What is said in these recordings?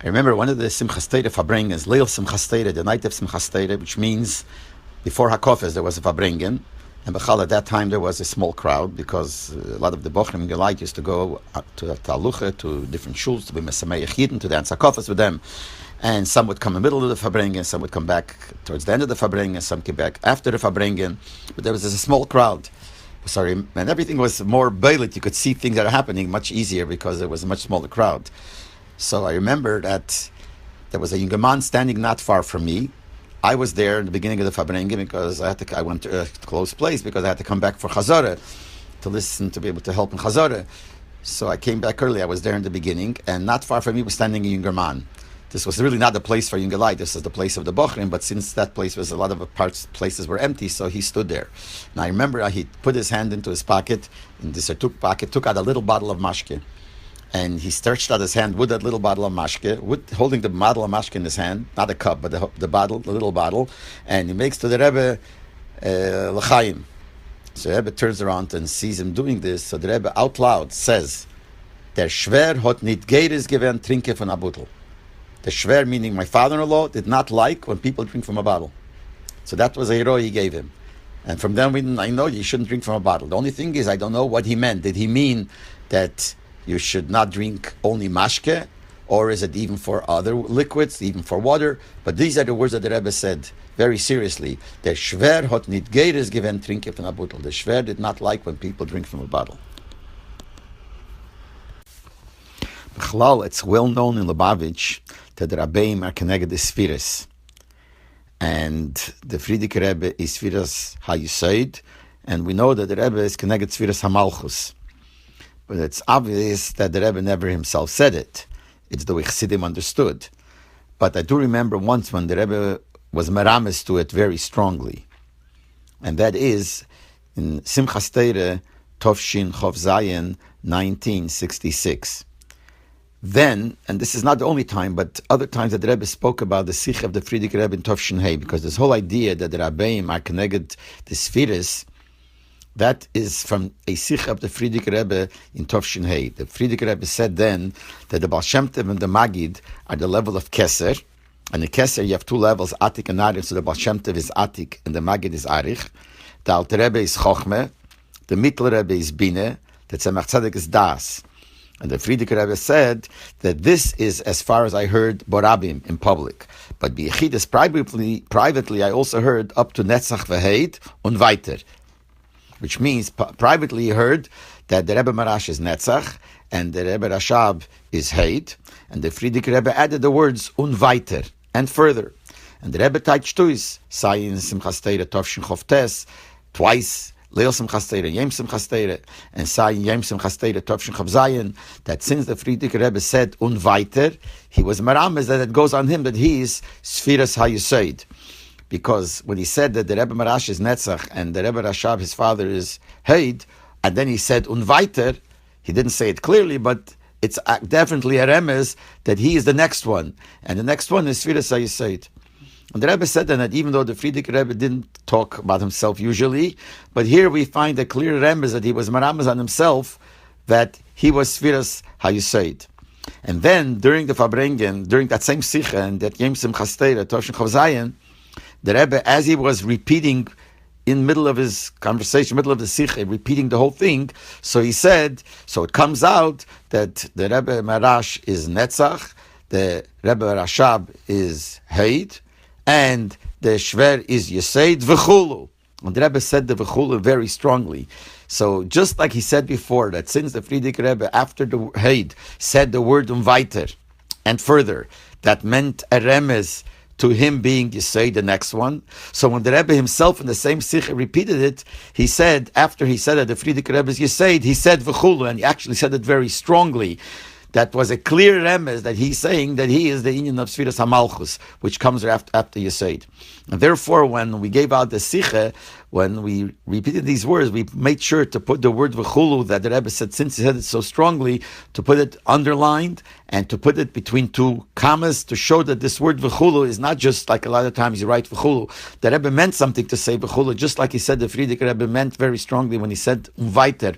I remember one of the Simchas Torah Fabrengen is Leil Simchas Torah, the night of Simchas Torah, which means before HaKofes there was a Fabrengen, and Bechal at that time there was a small crowd because a lot of the Bochrim Gelait used to go to Taluche, to different shuls, to be Mesamei Yechidin, to dance HaKofes with them. And some would come in the middle of the Fabrengen, some would come back towards the end of the Fabrengen, some came back after the Fabrengen, but there was a small crowd. Sorry, and everything was more bailit. You could see things that are happening much easier because there was a much smaller crowd. So I remember that there was a younger man standing not far from me. I was there in the beginning of the Fabrengen because I went to a close place because I had to come back for Chazorah to listen, to be able to help in Chazorah. So I came back early. I was there in the beginning, and not far from me was standing a younger man. This was really not the place for Yungelai. This is the place of the Bochrim, but since that place was a lot of places were empty, so he stood there. And I remember he put his hand into his pocket, in this pocket, took out a little bottle of mashke, and he stretched out his hand with that little bottle of mashke, holding the bottle of mashke in his hand, not a cup, but the bottle, the little bottle, and he makes to the Rebbe l'chaim. So the Rebbe turns around and sees him doing this. So the Rebbe out loud says, "Der Schwer hat nit geiris gewern trinke von a Bottle." The Shver, meaning my father-in-law, did not like when people drink from a bottle. So that was a hero he gave him. And from then I know you shouldn't drink from a bottle. The only thing is I don't know what he meant. Did he mean that you should not drink only mashke? Or is it even for other liquids, even for water? But these are the words that the Rebbe said very seriously. Der Shver hat nit geiris gewern trinke von a Bottle. The Shver did not like when people drink from a bottle. It's well known in Lubavitch that the Rabbeim are connected to Sfiras. And the Frierdiker Rebbe is Sfiras HaYesod, and we know that the Rebbe is connected to Sfiras HaMalchus. But it's obvious that the Rebbe never himself said it. It's the way Chassidim understood. But I do remember once when the Rebbe was meramis to it very strongly. And that is in Simchas Torah, Tovshin Chov Zayin, 1966. Then, and this is not the only time, but other times that the Rebbe spoke about the Sikh of the Frierdiker Rebbe in Tovshin Hay, because this whole idea that the Rabbeim are connected to Sfiras, that is from a Sikh of the Frierdiker Rebbe in Tovshin Hay. The Frierdiker Rebbe said then that the Baal Shem Tov and the Magid are the level of Keser, and in Keser you have two levels, Atik and Arich, so the Baal Shem Tov is Atik and the Magid is Arich. The Alter Rebbe is Chochmeh, the Mittel Rebbe is Bine, the Tzemach Tzedek is Das. And the Frierdiker Rebbe said that this is, as far as I heard, Borabim in public. But B'Yechidus privately, I also heard up to Netzach v'Heid und weiter. Which means, privately he heard that the Rebbe Marash is Netzach, and the Rebbe Rashab is Heid, and the Frierdiker Rebbe added the words und weiter, and further. And the Rebbe Taich Tuis, Sayin Simchas Torah Tovshin Chof Tes, twice, Leil Simchas Torah, Yom Simchas Torah, and Sayin Yom Simchas Torah, Tovshin Chav Zayin, that since the Frierdiker Rebbe said und weiter, he was merames that it goes on him that he is Sfiras HaYesod. Because when he said that the Rebbe Marash is Netzach and the Rebbe Rashab, his father, is Heid, and then he said und weiter, he didn't say it clearly, but it's definitely a remez that he is the next one. And the next one is Sfiras HaYesod. And the Rebbe said that even though the Frierdiker Rebbe didn't talk about himself usually, but here we find a clear remez that he was merames on himself, that he was Sfiras HaYesod. And then during the Fabrengen, during that same Sikha and that Yom Simchas Torah, Tovshin Chav Zayin, the Rebbe, as he was repeating in middle of his conversation, middle of the Sikha, repeating the whole thing, so he said, so it comes out that the Rebbe Marash is Netzach, the Rebbe Rashab is Heid, and the Shver is Yesod v'chulu. And the Rebbe said the v'chulu very strongly. So just like he said before, that since the Frierdiker Rebbe, after the Heid, said the word weiter, and further, that meant a remez to him being Yesod, the next one. So when the Rebbe himself in the same Sikha repeated it, he said, after he said that the Frierdiker Rebbe is Yesod, he said v'chulu, and he actually said it very strongly. That was a clear remez that he's saying that he is the union of Sfiras HaMalchus, which comes after Yesod. And therefore, when we gave out the Sikha, when we repeated these words, we made sure to put the word v'chulu that the Rebbe said, since he said it so strongly, to put it underlined and to put it between two commas to show that this word v'chulu is not just like a lot of times you write v'chulu. The Rebbe meant something to say v'chulu, just like he said the Frierdiker Rebbe meant very strongly when he said weiter.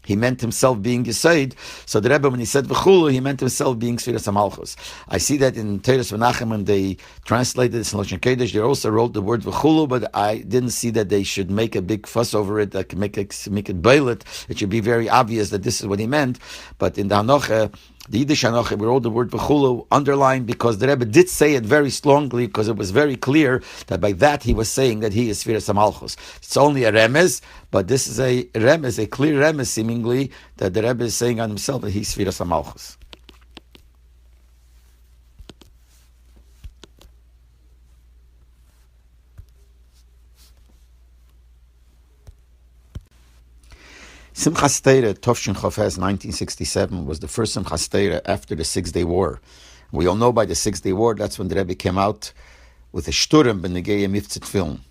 he meant himself being Yesod. So the Rebbe, when he said V'chulu, he meant himself being Sfiras HaMalchus. I see that in Teres Menachem, when they translated this in Lashon Kodesh, they also wrote the word V'chulu, but I didn't see that they should make a big fuss over it, that can make it bailet. It should be very obvious that this is what he meant. But in the Hanocha, the Yiddish Hanocha, we wrote the word V'chulu underlined because the Rebbe did say it very strongly, because it was very clear that by that he was saying that he is Sfiras HaMalchus. It's only a remez, but this is a remez, a clear remez, seemingly, that the Rebbe is saying on himself that he's Sfiras HaMalchus. Simchas Torah Tovshin Chofes 1967 was the first Simchas Torah after the 6-Day War. We all know by the 6-Day War, that's when the Rebbe came out with a shturm b'negei Miftzit Film.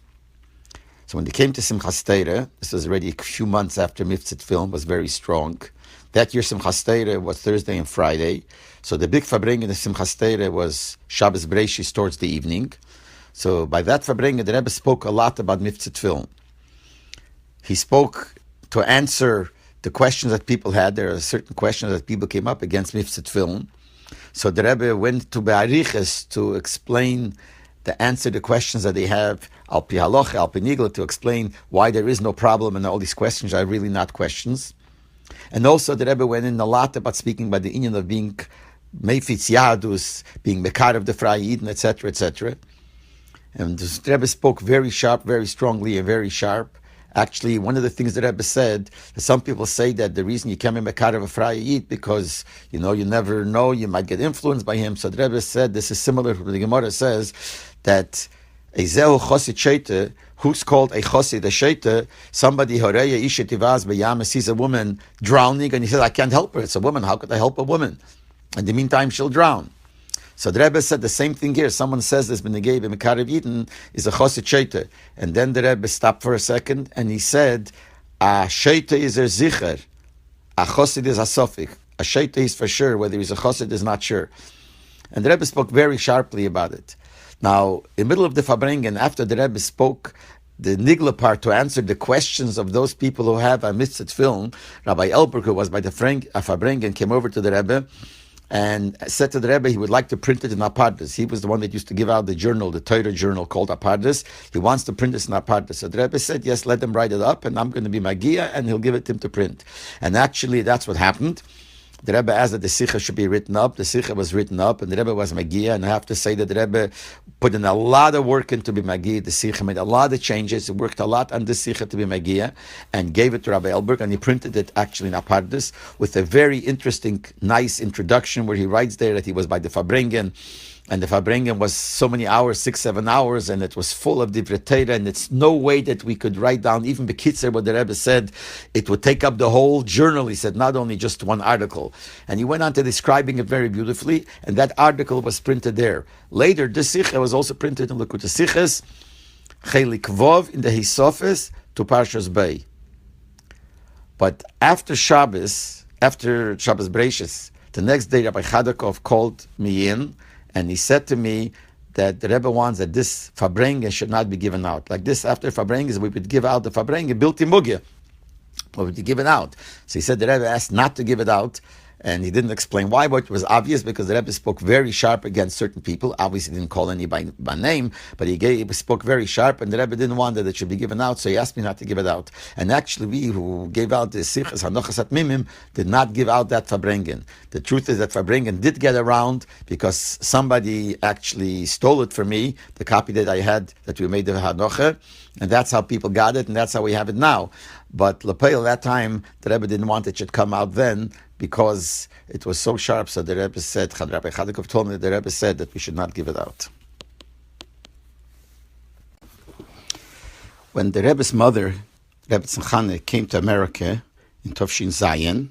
So when they came to Simchas Torah, this was already a few months after Miftzit Film was very strong. That year Simchas Torah was Thursday and Friday. So the big Fabrengen of Simchas Torah was Shabbos Breishis towards the evening. So by that Fabrengen, the Rebbe spoke a lot about Miftzit Film. He spoke to answer the questions that people had. There are certain questions that people came up against Miftzit Film. So the Rebbe went to Be'ariches to explain, to answer the questions that they have, al pi halacha, al pi nigla, to explain why there is no problem and all these questions are really not questions. And also the Rebbe went in a lot about speaking about the inyan of being Meifitz Yadus, being Mekar of the Frei Eden, etc., etc. And the Rebbe spoke very sharp, very strongly, and very sharp. Actually, one of the things that Rebbe said, some people say that the reason you can't be Mekar of a Frei Yid because, you never know, you might get influenced by him. So the Rebbe said, this is similar to what the Gemara says, that Ezehu Chosid Sheita, who's called a Chosid, a Sheita, somebody, Horeya Isha Tivaz B'yam, sees a woman drowning, and he says, I can't help her, it's a woman, how could I help a woman? In the meantime, she'll drown. So the Rebbe said the same thing here. Someone says this b'negei b'mekar of Eden is a chosid sheita. And then the Rebbe stopped for a second and he said, a sheita is a zicher, a chosid is a sofik. A sheita is for sure, whether he's a chosid is not sure. And the Rebbe spoke very sharply about it. Now, in the middle of the Fabrengen, after the Rebbe spoke the Nigla part to answer the questions of those people who have a Mitzvot film, Rabbi Elberg, who was by the Fabrengen, came over to the Rebbe and said to the Rebbe he would like to print it in Apartheid. He was the one that used to give out the journal, the Torah journal called Apartheid. He wants to print this in Apartheid. So the Rebbe said, yes, let him write it up, and I'm going to be Magia, and he'll give it to him to print. And actually, that's what happened. The Rebbe asked that the Sikha should be written up. The Sikha was written up, and the Rebbe was Magia. And I have to say that the Rebbe put in a lot of work into be Magia. The Sikha made a lot of changes. He worked a lot on the Sikha to be Magia, and gave it to Rabbi Elberg, and he printed it actually in Apartheid with a very interesting, nice introduction where he writes there that he was by the Fabrengen. And the Fabrengen was so many hours, 6-7 hours, and it was full of Divrei Torah, and it's no way that we could write down, even Bekitzer, what the Rebbe said, it would take up the whole journal, he said, not only just one article. And he went on to describing it very beautifully, and that article was printed there. Later, this Sikha was also printed in Likutei Sichos, Chelik Vov, in the Hisofes, to Parshas Bei. But after Shabbos Breishis, the next day, Rabbi Chadakov called me in, and he said to me that the Rebbe wants that this Fabrengen should not be given out. Like this, after Fabrengen, we would give out the Fabrengen, built in Mugya. We would give it out. So he said the Rebbe asked not to give it out, and he didn't explain why, but it was obvious because the Rebbe spoke very sharp against certain people. Obviously, he didn't call any by name, but he spoke very sharp, and the Rebbe didn't want that it should be given out, so he asked me not to give it out. And actually, we who gave out the Sichas Hanochas at Mimim did not give out that Fabrengen. The truth is that Fabrengen did get around because somebody actually stole it from me, the copy that I had that we made the Hanocha, and that's how people got it, and that's how we have it now. But Lepeil, that time, the Rebbe didn't want it should come out then because it was so sharp. So the Rebbe said, Rabbi Chadakov told me that the Rebbe said that we should not give it out. When the Rebbe's mother, Rebbe Tzimchane, came to America in Tovshin Zayin,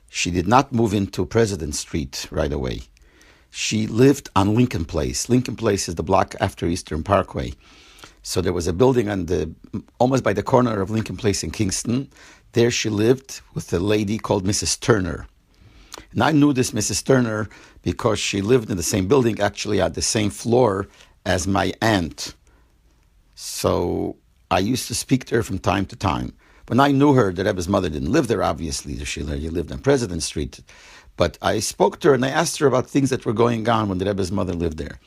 she did not move into President Street right away. She lived on Lincoln Place. Lincoln Place is the block after Eastern Parkway. So there was a building almost by the corner of Lincoln Place in Kingston. There she lived with a lady called Mrs. Turner. And I knew this Mrs. Turner because she lived in the same building, actually at the same floor as my aunt. So I used to speak to her from time to time. When I knew her, the Rebbe's mother didn't live there, obviously. She lived on President Street. But I spoke to her and I asked her about things that were going on when the Rebbe's mother lived there.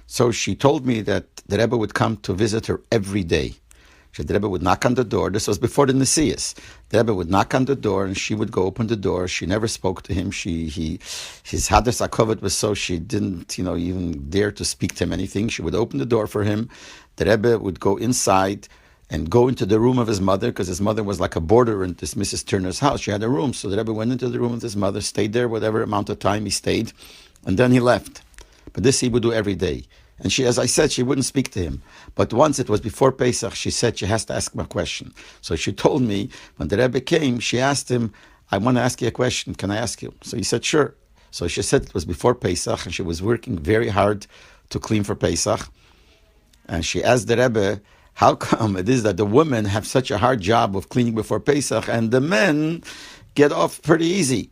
So she told me that the Rebbe would come to visit her every day. The Rebbe would knock on the door. This was before the Nesius. The Rebbe would knock on the door, and she would go open the door. She never spoke to him. His Hadas HaKovod was so she didn't, even dare to speak to him anything. She would open the door for him. The Rebbe would go inside and go into the room of his mother, because his mother was like a boarder in this Mrs. Turner's house. She had a room. So the Rebbe went into the room with his mother, stayed there whatever amount of time he stayed, and then he left. But this he would do every day. And she, as I said, she wouldn't speak to him. But once it was before Pesach, she said she has to ask him a question. So she told me, when the Rebbe came, she asked him, I want to ask you a question. Can I ask you? So he said, sure. So she said it was before Pesach, and she was working very hard to clean for Pesach. And she asked the Rebbe, how come it is that the women have such a hard job of cleaning before Pesach, and the men get off pretty easy?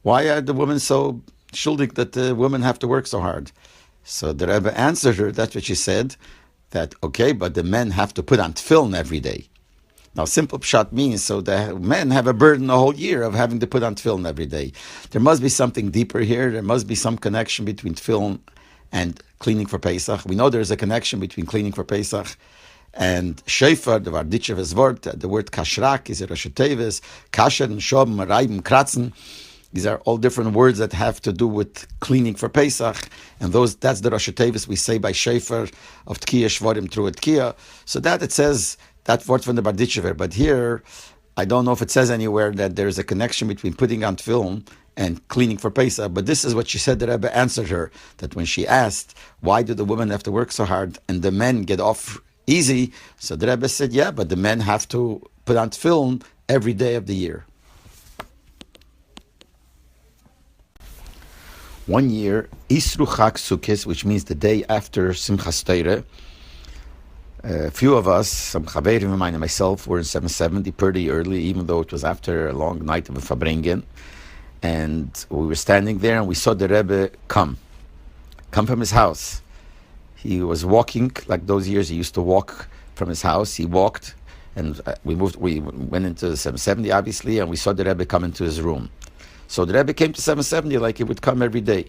Why are the women so schuldig that the women have to work so hard? So the Rebbe answered her, that's what she said, that, okay, but the men have to put on tefillin every day. Now, simple pshat means, so the men have a burden the whole year of having to put on tefillin every day. There must be something deeper here. There must be some connection between tefillin and cleaning for Pesach. We know there's a connection between cleaning for Pesach and shofar, the varditcheves word. The word kashrak is a Rosh Tevis, kasher and shom, raim, kratzen. These are all different words that have to do with cleaning for Pesach, and that's the Rosh Tevis we say by shofar of Tkiya Shvorim through Tkiya. So that it says that word from the Barditchever. But here, I don't know if it says anywhere that there is a connection between putting on tefillin and cleaning for Pesach. But this is what she said. The Rebbe answered her, that when she asked, why do the women have to work so hard and the men get off easy? So the Rebbe said, yeah, but the men have to put on tefillin every day of the year. One year, Isru Chag Sukkos, which means the day after Simchas Torah, a few of us, some Chaverim of mine and myself, were in 770 pretty early, even though it was after a long night of a Fabringen. And we were standing there and we saw the Rebbe come from his house. He was walking, like those years he used to walk from his house. He walked, and we went into 770 obviously, and we saw the Rebbe come into his room. So the Rebbe came to 770 like he would come every day.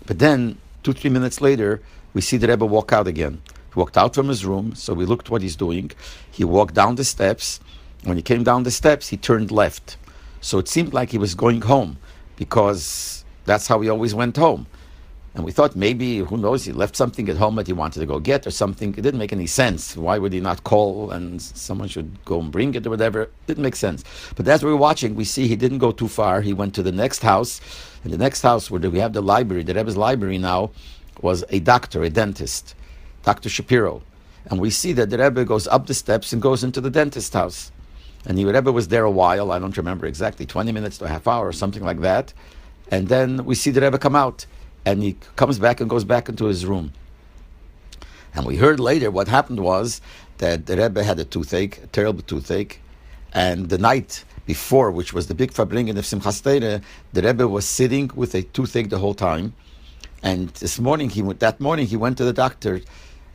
But then, 2-3 minutes later, we see the Rebbe walk out again. He walked out from his room, so we looked what he's doing. He walked down the steps. When he came down the steps, he turned left. So it seemed like he was going home, because that's how he always went home. And we thought maybe, who knows, he left something at home that he wanted to go get or something. It didn't make any sense. Why would he not call and someone should go and bring it or whatever? It didn't make sense. But as we were watching, we see he didn't go too far. He went to the next house. And the next house where we have the library, the Rebbe's library now, was a doctor, a dentist, Dr. Shapiro. And we see that the Rebbe goes up the steps and goes into the dentist's house. And the Rebbe was there a while, I don't remember exactly, 20 minutes to a half hour or something like that. And then we see the Rebbe come out. And he comes back and goes back into his room. And we heard later what happened was that the Rebbe had a toothache, a terrible toothache. And the night before, which was the big Fabringen of Simchas Torah, the Rebbe was sitting with a toothache the whole time. And that morning he went to the doctor,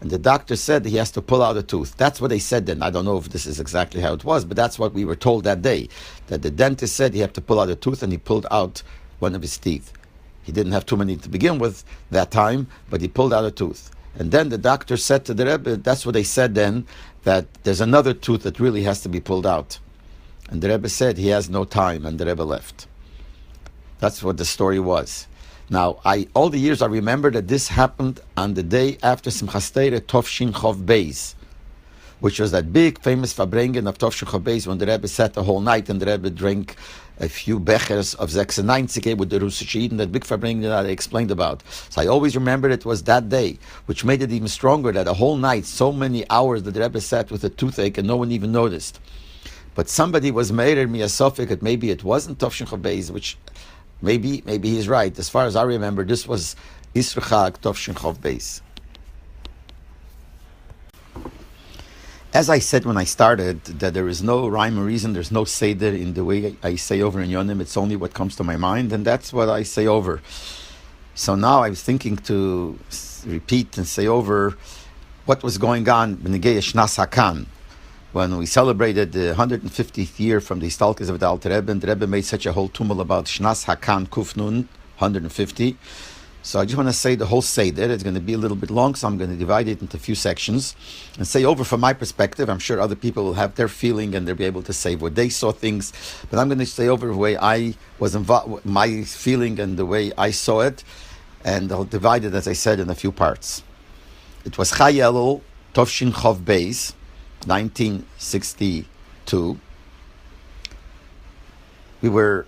and the doctor said he has to pull out a tooth. That's what they said then. I don't know if this is exactly how it was, but that's what we were told that day. That the dentist said he had to pull out a tooth, and he pulled out one of his teeth. He didn't have too many to begin with that time, but he pulled out a tooth. And then the doctor said to the Rebbe, that's what they said then, that there's another tooth that really has to be pulled out. And the Rebbe said he has no time, and the Rebbe left. That's what the story was. Now, all the years I remember that this happened on the day after Simchas Torah Tovshin Chov Beis, which was that big famous Fabringen of Tovshin Chov Beis, when the Rebbe sat the whole night and the Rebbe drank a few bechers of 96 with the Russische Eden, that big Fabringen that I explained about. So I always remembered it was that day, which made it even stronger, that a whole night, so many hours that the Rebbe sat with a toothache and no one even noticed. But somebody was made me a suffix that maybe it wasn't Tovshin Chov Beis, which maybe he's right. As far as I remember, this was Isru Chag Tovshin Chov Beis. As I said when I started, that there is no rhyme or reason, there's no seder in the way I say over in Yonim, it's only what comes to my mind, and that's what I say over. So now I was thinking to repeat and say over what was going on in Negei Shnas Hakan, when we celebrated the 150th year from the Histalkes of the Alter Rebbe, and the Rebbe made such a whole tumult about Shnas Hakan Kufnun 150. So I just want to say the whole Seder. It's going to be a little bit long, so I'm going to divide it into a few sections and say over from my perspective. I'm sure other people will have their feeling and they'll be able to say what they saw things, but I'm going to say over the way I was involved, my feeling and the way I saw it, and I'll divide it, as I said, in a few parts. It was Chai Elul, Tovshin Chov Beis, 1962.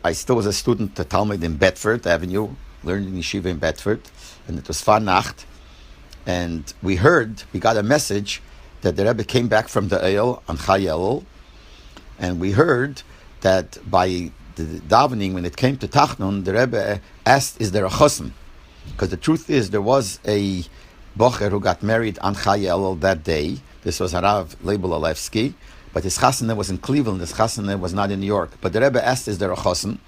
I still was a student at Talmud in Bedford Avenue, learned in yeshiva in Bedford, and it was Nacht. And we got a message that the Rebbe came back from the Eil on Chai Elul, and we heard that by the davening, when it came to Tachnun, the Rebbe asked, is there a chosn? Because the truth is, there was a bocher who got married on Chai Elul that day. This was Rav Leibel Shapiro, but his chasana was in Cleveland. His chasana was not in New York. But the Rebbe asked, is there a chosn?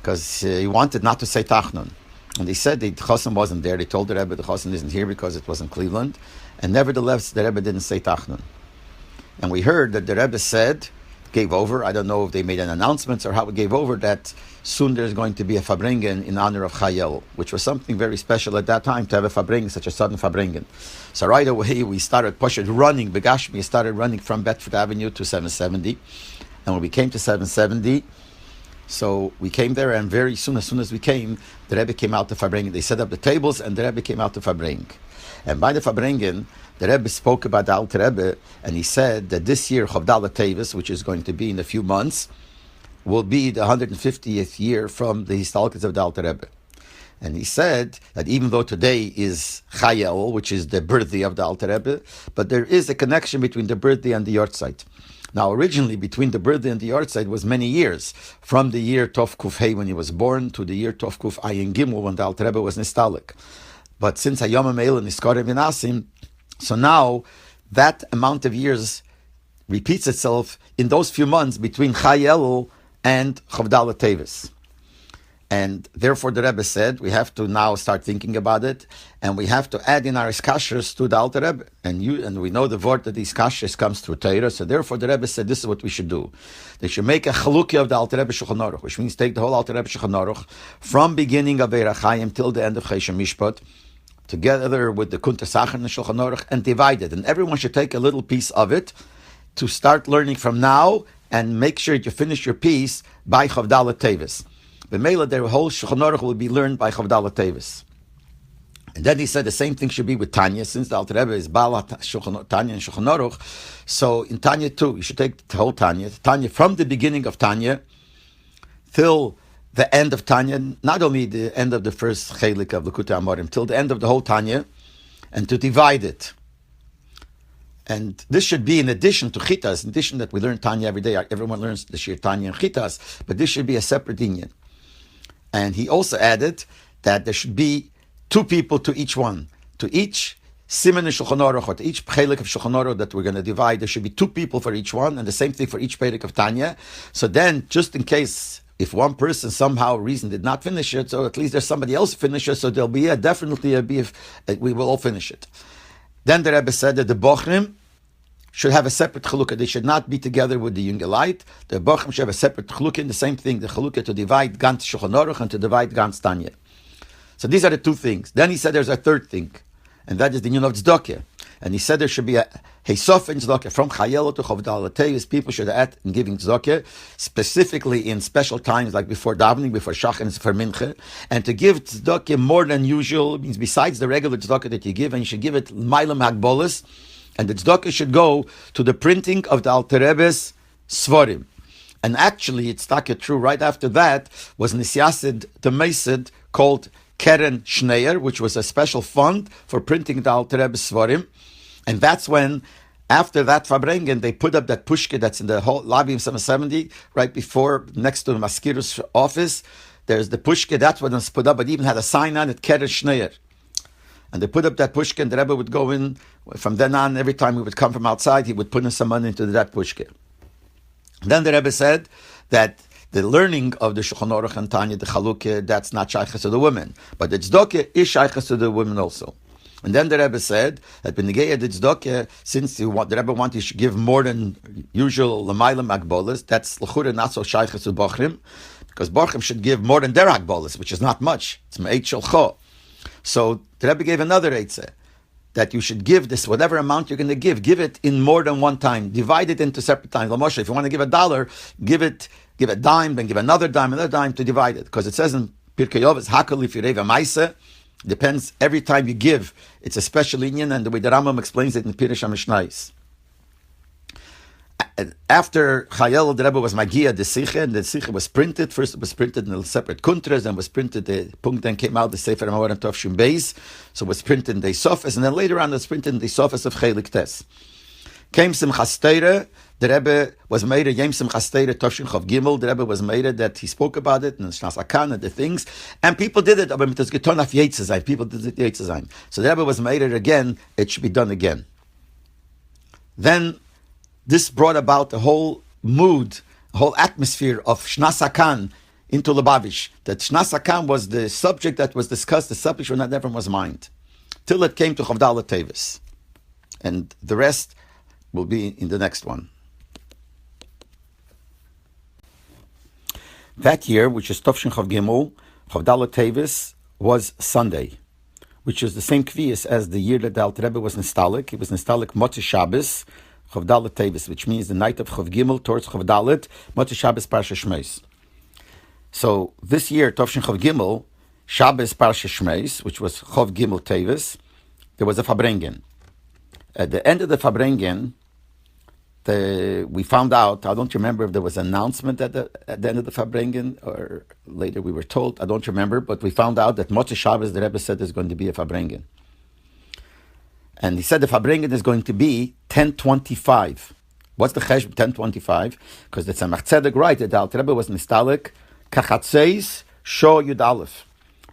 Because he wanted not to say Tachnun. And he said the chosn wasn't there. They told the Rebbe the chosn isn't here because it was in Cleveland. And nevertheless, the Rebbe didn't say Tachnun. And we heard that the Rebbe gave over. I don't know if they made an announcement or how it gave over that soon there's going to be a Fabringen in honor of Chai Elul, which was something very special at that time to have a Fabringen, such a sudden Fabringen. So right away we started running, Begashmi started running from Bedford Avenue to 770. And when we came to 770, so we came there, and very soon, as soon as we came, the Rebbe came out to Fabringen. They set up the tables, and the Rebbe came out to Fabringen. And by the Fabringen, the Rebbe spoke about the Alter Rebbe, and he said that this year, Chavdala Tevis, which is going to be in a few months, will be the 150th year from the Histalkes of the Alter Rebbe. And he said that even though today is Chai Elul, which is the birthday of the Alter Rebbe, but there is a connection between the birthday and the Yortzeit. Now, originally, between the birthday and the Yortzeit was many years, from the year Tov Kuf Hey when he was born to the year Tov Kuf Ayin Gimel when the Alter Rebbe was Nistalik. But since Hayom HaMeil and Niskarim V'Nasim, so now that amount of years repeats itself in those few months between Chai Elul and Chavdala Tevis. And therefore the Rebbe said, we have to now start thinking about it, and we have to add in our iskashers to the Alter Rebbe. And we know the word that the iskashers comes through Torah, so therefore the Rebbe said, this is what we should do. They should make a chalukya of the Alter Rebbe Shulchan Aruch, which means take the whole Alter Rebbe Shulchan Aruch from beginning of Eira Chaim till the end of Cheshem Mishpat, together with the Kunta Sachar and the Shulchan Aruch, and divide it. And everyone should take a little piece of it to start learning from now, and make sure you finish your piece by Chavdala Tevis. The Mela, their whole Shulchan Aruch will be learned by Chavdala Tevis. And then he said the same thing should be with Tanya, since the Alter Rebbe is Bala Tanya and Shulchan Aruch. So in Tanya too, you should take the whole Tanya from the beginning of Tanya till the end of Tanya, not only the end of the first chelik of Likutei Amorim, till the end of the whole Tanya, and to divide it. And this should be in addition to Chitas, in addition that we learn Tanya every day. Everyone learns the Shir Tanya and Chitas, but this should be a separate inyan. And he also added that there should be two people to each one. To each Siman of Shulchan Aruch, or to each Chelik of Shulchan Aruch that we're going to divide, there should be two people for each one, and the same thing for each Perek of Tanya. So then, just in case, if one person somehow reason did not finish it, so at least there's somebody else who finishes, so there'll be we will all finish it. Then the Rebbe said that the Bochrim should have a separate chalukah. They should not be together with the Jungelite. The Bochrim should have a separate chalukah in the same thing, the chalukah to divide Gantz Shulchan Aruch and to divide Gantz Tanya. So these are the two things. Then he said there's a third thing, and that is the union of tzedakah. And he said there should be a heisof in tzedakah from Chai Elul to Chavdala Tevis. People should add in giving tzedakah, specifically in special times like before davening, before shach and for mincha. And to give tzedakah more than usual means besides the regular tzedakah that you give, and you should give it mailam hagbolas. And the tzedakah should go to the printing of the Alter Rebbe's Svarim. And actually, it's true, right after that was Nisyasid the Mesid called Keren Shneyer, which was a special fund for printing the Alter Rebbe's Svarim. And that's when, after that Fabrengen, they put up that pushke that's in the whole lobby of 770, right before, next to the Maskirus office. There's the pushke, that's when it's put up, but even had a sign on it, Keren Shneyer. And they put up that pushke, and the Rebbe would go in. From then on, every time he would come from outside, he would put in some money into that pushke. Then the Rebbe said that the learning of the Shulchan Aruch and Tanya, the Chalukah, that's not shaykhs to the women. But the tzedakah is shaykhs to the women also. And then the Rebbe said that since the Rebbe wanted you should give more than usual l'mayla magbolas, that's l'chura not so shayches to bochrim, because bochrim should give more than their agbolas, which is not much. It's ma'eit shelcho. So the Rebbe gave another eitzah, that you should give this, whatever amount you're going to give it in more than one time. Divide it into separate times. Moshe, if you want to give $1, give a dime, then give another dime to divide it. Because it says in Pirkei Avos, hakol ifireva ma'aseh. Depends, every time you give, it's a special union, and the way the Rambam explains it in Pirush HaMishnayos. After Chayel, the Rebbe was Magia, the Sikha, and the Sikha was printed. First it was printed in separate kuntras, then was printed, the Punkt then came out, the Sefer HaMaor and Tovshim Beis, so it was printed in the Sofas, and then later on it was printed in the Sofas of Chelik Tes. Came Simchas Torah, the Rebbe was made a Yom Simchas Torah Tovshin Chav Gimel. The Rebbe was made that he spoke about it and Shnas Akan and the things, and people did it. But it was geton af Yetzazayin. People did it Yetzazayin. So the Rebbe was made it again. It should be done again. Then this brought about the whole mood, the whole atmosphere of Shnas Akan into Lubavitch. That Shnas Akan was the subject that was discussed. The subject that never was mind, till it came to Chavdala Tevis, and the rest will be in the next one. That year, which is Tovshin Chav Gimel, Chavdala Tevis, was Sunday, which is the same kvias as the year that the Alter Rebbe was Nistalik. It was Nistalik Motzei Shabbos, Chavdala Tevis, which means the night of Chav Gimel towards Chavdalet, Motzei Shabbos Parsha Shmeis. So this year, Tovshin Chav Gimel, Shabbos Parsha Shmeis, which was Chav Gimel Tevis, there was a Fabrengen. At the end of the Fabrengen, we found out, I don't remember if there was an announcement at the end of the Fabrengen, or later we were told, I don't remember, but we found out that Motzei Shabbos, the Rebbe said, there's going to be a Fabrengen. And he said the Fabrengen is going to be 10:25. What's the chesh 10:25? Because the Tzemach Tzedek right, that the Alter Rebbe was Nistalik, Kachatzeis, Sho Yud Aleph.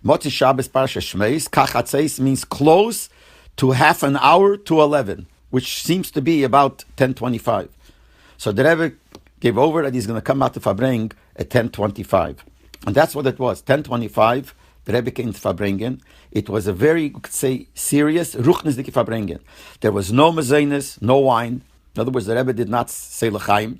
Motzei Shabbos Parsha Shmeis, Kachatzeis means close to half an hour to 11. Which seems to be about 10:25. So the Rebbe gave over that he's going to come out to Fabreng at 10:25. And that's what it was, 10:25, the Rebbe came to Fabrengen. It was a very, you could say, serious Ruchnisdike Fabrengen. There was no mezainis, no wine. In other words, the Rebbe did not say l'chaim.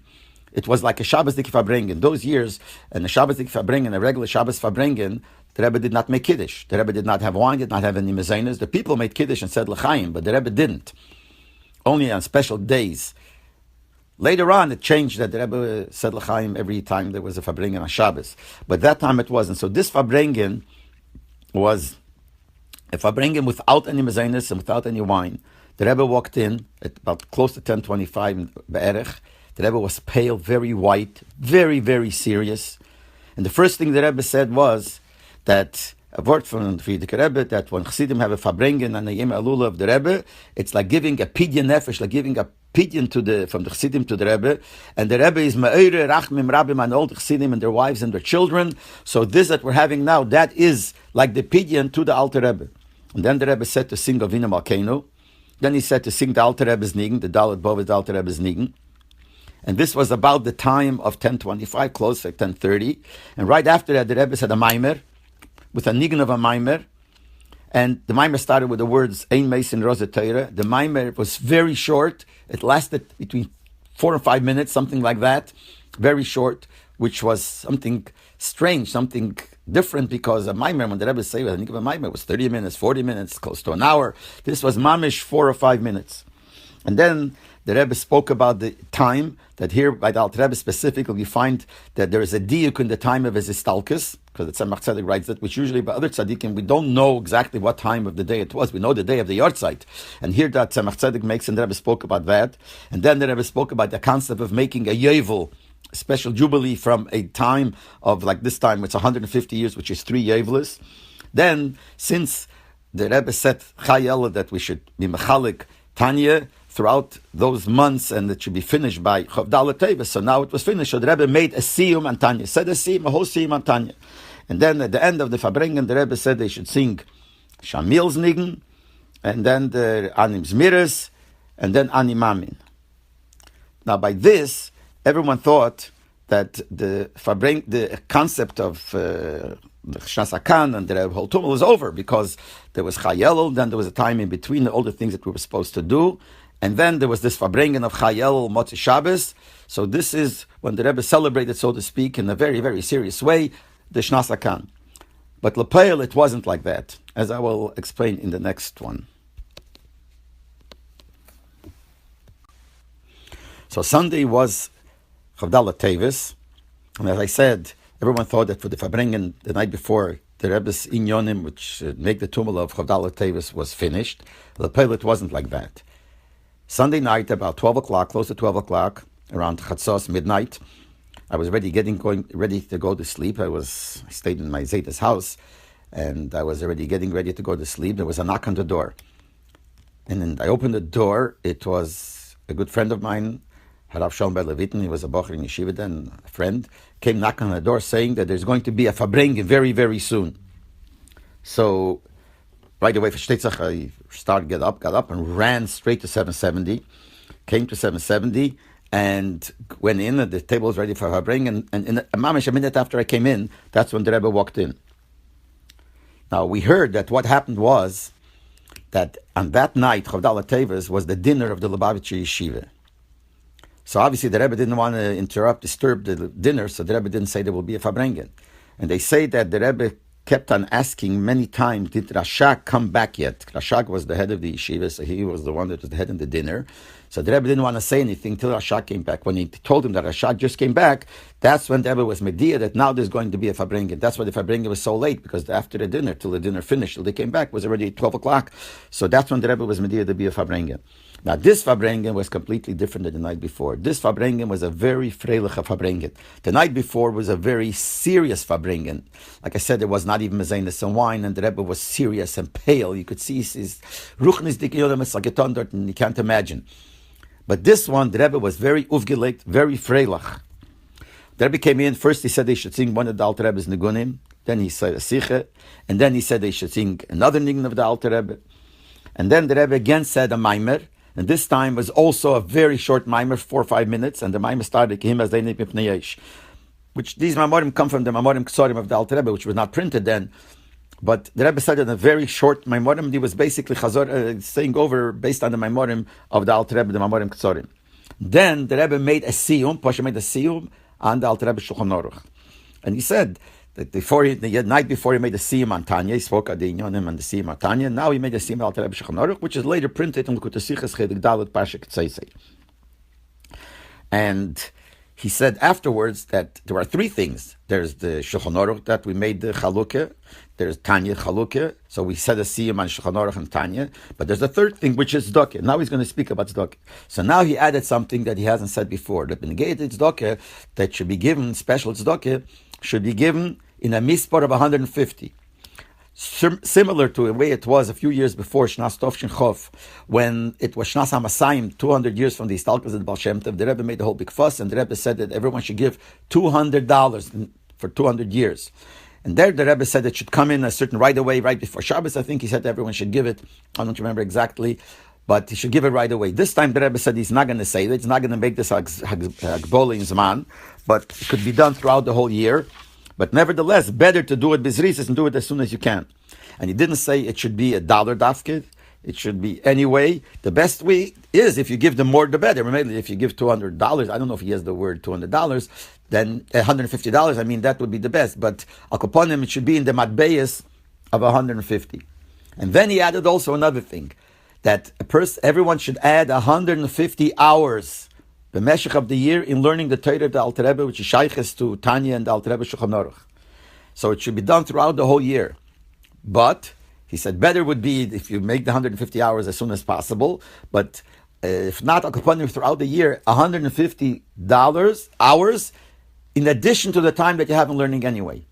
It was like a Shabbos Dike Fabrengen. Those years, and a Shabbos Dike Fabrengen, a regular Shabbos Fabrengen, the Rebbe did not make Kiddush. The Rebbe did not have wine, did not have any mezainis. The people made Kiddush and said l'chaim, but the Rebbe didn't. Only on special days. Later on, it changed that the Rebbe said l'chaim every time there was a Fabrengen on Shabbos. But that time it wasn't. So this Fabrengen was a Fabrengen without any mezainis and without any wine. The Rebbe walked in at about close to 10:25 be'erech. The Rebbe was pale, very white, very, very serious. And the first thing the Rebbe said was that a word from the Frierdiker Rebbe, that when Chassidim have a Fabrengen and a Yem Alula of the Rebbe, it's like giving a pidyon nefesh, like giving a pidyon from the Chassidim to the Rebbe, and the Rebbe is Ma'ire, Rachmim, Rabbim, and all the Chassidim and their wives and their children. So this that we're having now, that is like the pidyon to the Alter Rebbe. And then the Rebbe said to sing Avinu Malkeinu. Then he said to sing the Alter Rebbe's Nigen, the Dalet Bov is the Alter Rebbe's Nigen. And this was about the time of 10:25, close to 10:30. And right after that, the Rebbe said a Maimer, with a nigun of a maimer, and the maimer started with the words Ein Mason Rosa Teira. The maimer was very short. It lasted between 4 and 5 minutes, something like that, very short, which was something strange, something different, because a maimer, when the Rebbe say, I think of a maimer, was 30 minutes, 40 minutes, close to an hour. This was mamish 4 or 5 minutes. And then the Rebbe spoke about the time, that here by the Alter Rebbe specifically we find that there is a diuk in the time of his istalkus, because the Tzemach Tzedek writes that, which usually by other tzaddikim we don't know exactly what time of the day it was. We know the day of the yahrzeit. And here that Tzemach Tzedek makes, and the Rebbe spoke about that. And then the Rebbe spoke about the concept of making a yovel, a special jubilee from a time of, like this time, it's 150 years, which is 3 yovelis. Then, since the Rebbe said Chayel that we should be mechalik Tanya throughout those months, and it should be finished by Chavdala Tevis. So now it was finished. So the Rebbe made a siyum and Tanya, said a siyum, a whole siyum and Tanya. And then at the end of the Fabrengen, the Rebbe said they should sing Shamil's Nigen, and then the Anim's Miras, and then Animamin. Now by this, everyone thought that the concept of the Shnas Akan and the whole tumult was over, because there was Chayel, then there was a time in between all the things that we were supposed to do, and then there was this Fabrengen of Chayel Motzi Shabbos. So this is when the Rebbe celebrated, so to speak, in a very, very serious way, the Shnas Akan. But Lepeil, it wasn't like that, as I will explain in the next one. So Sunday was Chavdala Tevis, and as I said, everyone thought that for the Fabrengen the night before, the Rebbe's Inyonim, which make the tumult of Chavdala Tevis, was finished. Lepeil, it wasn't like that. Sunday night, about 12 o'clock, close to 12 o'clock, around Chatzos, midnight, I was ready to go to sleep. I stayed in my Zeta's house, and I was already getting ready to go to sleep. There was a knock on the door. And then I opened the door. It was a good friend of mine, Rav Leibel Shapiro. He was a Bocher in Yeshiva then, a friend, came knocking on the door saying that there's going to be a Fabrengen very, very soon. So right away, for Shtetzach, I got up and ran straight to 770, came to 770, and went in, and the table was ready for Fabrengen, and in a minute after I came in, that's when the Rebbe walked in. Now, we heard that what happened was that on that night, Chavdala Teves, was the dinner of the Lubavitcher Yeshiva. So obviously the Rebbe didn't want to disturb the dinner, so the Rebbe didn't say there will be a Fabrengen. And they say that the Rebbe kept on asking many times, did Rashak come back yet? Rashak was the head of the yeshiva, so he was the one that was the head in the dinner. So the Rebbe didn't want to say anything till Rashak came back. When he told him that Rashak just came back, that's when the Rebbe was Mediyah, that now there's going to be a Fabrengen. That's why the Fabrengen was so late, because after the dinner, till the dinner finished, till they came back, was already 12 o'clock. So that's when the Rebbe was Mediyah to be a Fabrengen. Now, this Fabrengen was completely different than the night before. This Fabrengen was a very freiliche Fabrengen. The night before was a very serious Fabrengen. Like I said, there was not even mezeines and wine, and the Rebbe was serious and pale. You could see his ruchnis dikyodemes like a thundered, and you can't imagine. But this one, the Rebbe was very uvgelegt, very freilich. The Rebbe came in, first he said they should sing one of the Alter Rebbe's Nigunim, then he said a Siche, and then he said they should sing another Nigun of the Alter Rebbe. And then the Rebbe again said a Maimer, and this time was also a very short Maimer, 4 or 5 minutes, and the Maimer started him as they name Mipnei, which these Mamorim come from the Mamorim Ksorim of the Alter Rebbe, which was not printed then. But the Rebbe said in a very short Maimorim, he was basically saying over based on the Maimorim of the Alter Rebbe, the Maimorim Ksorim. Then the Rebbe made a Siyum, Pasha made a Siyum on the Alter Rebbe Shulchan Aruch. And he said that the night before he made a Siyum on Tanya, he spoke at the Inyonim and the Siyum on Tanya, now he made a Siyum on Alter Rebbe Shulchan Aruch, which is later printed in L'Kutei Sichos Chelik Dalet Parsha Ktseisei. And he said afterwards that there are 3 things. There's the Shulchan Aruch that we made the Chalukah. There's Tanya Chalukah. So we said a Siyum on Shulchan Aruch and Tanya. But there's a 3rd thing, which is Tzedakah. Now he's going to speak about Tzedakah. So now he added something that he hasn't said before. The Benegated Tzedakah that should be given, special Tzedakah, should be given in a mispar of 150. Similar to the way it was a few years before Shnas Tovshin Chof, when it was Shnas HaMasayim, 200 years from the Istalkus of the Baal Shem Tov, the Rebbe made a whole big fuss, and the Rebbe said that everyone should give $200 for 200 years. And there the Rebbe said it should come in a certain right away, right before Shabbos. I think he said everyone should give it. I don't remember exactly, but he should give it right away. This time the Rebbe said he's not going to say that. He's not going to make this Hagbole in Zman, but it could be done throughout the whole year. But nevertheless, better to do it bizrisis and do it as soon as you can. And he didn't say it should be $1 dafkid. It should be anyway. The best way is if you give them more, the better. Remember, if you give $200, I don't know if he has the word $200, then $150, I mean, that would be the best. But al kaponim, it should be in the matbeyas of 150. And then he added also another thing, that everyone should add 150 hours the meshech of the year in learning the Torah of the Alter Rebbe, which is shayches to Tanya and the Alter Rebbe Shulchan Aruch. So it should be done throughout the whole year. But he said better would be if you make the 150 hours as soon as possible. But if not, throughout the year, $150 in addition to the time that you have in learning anyway.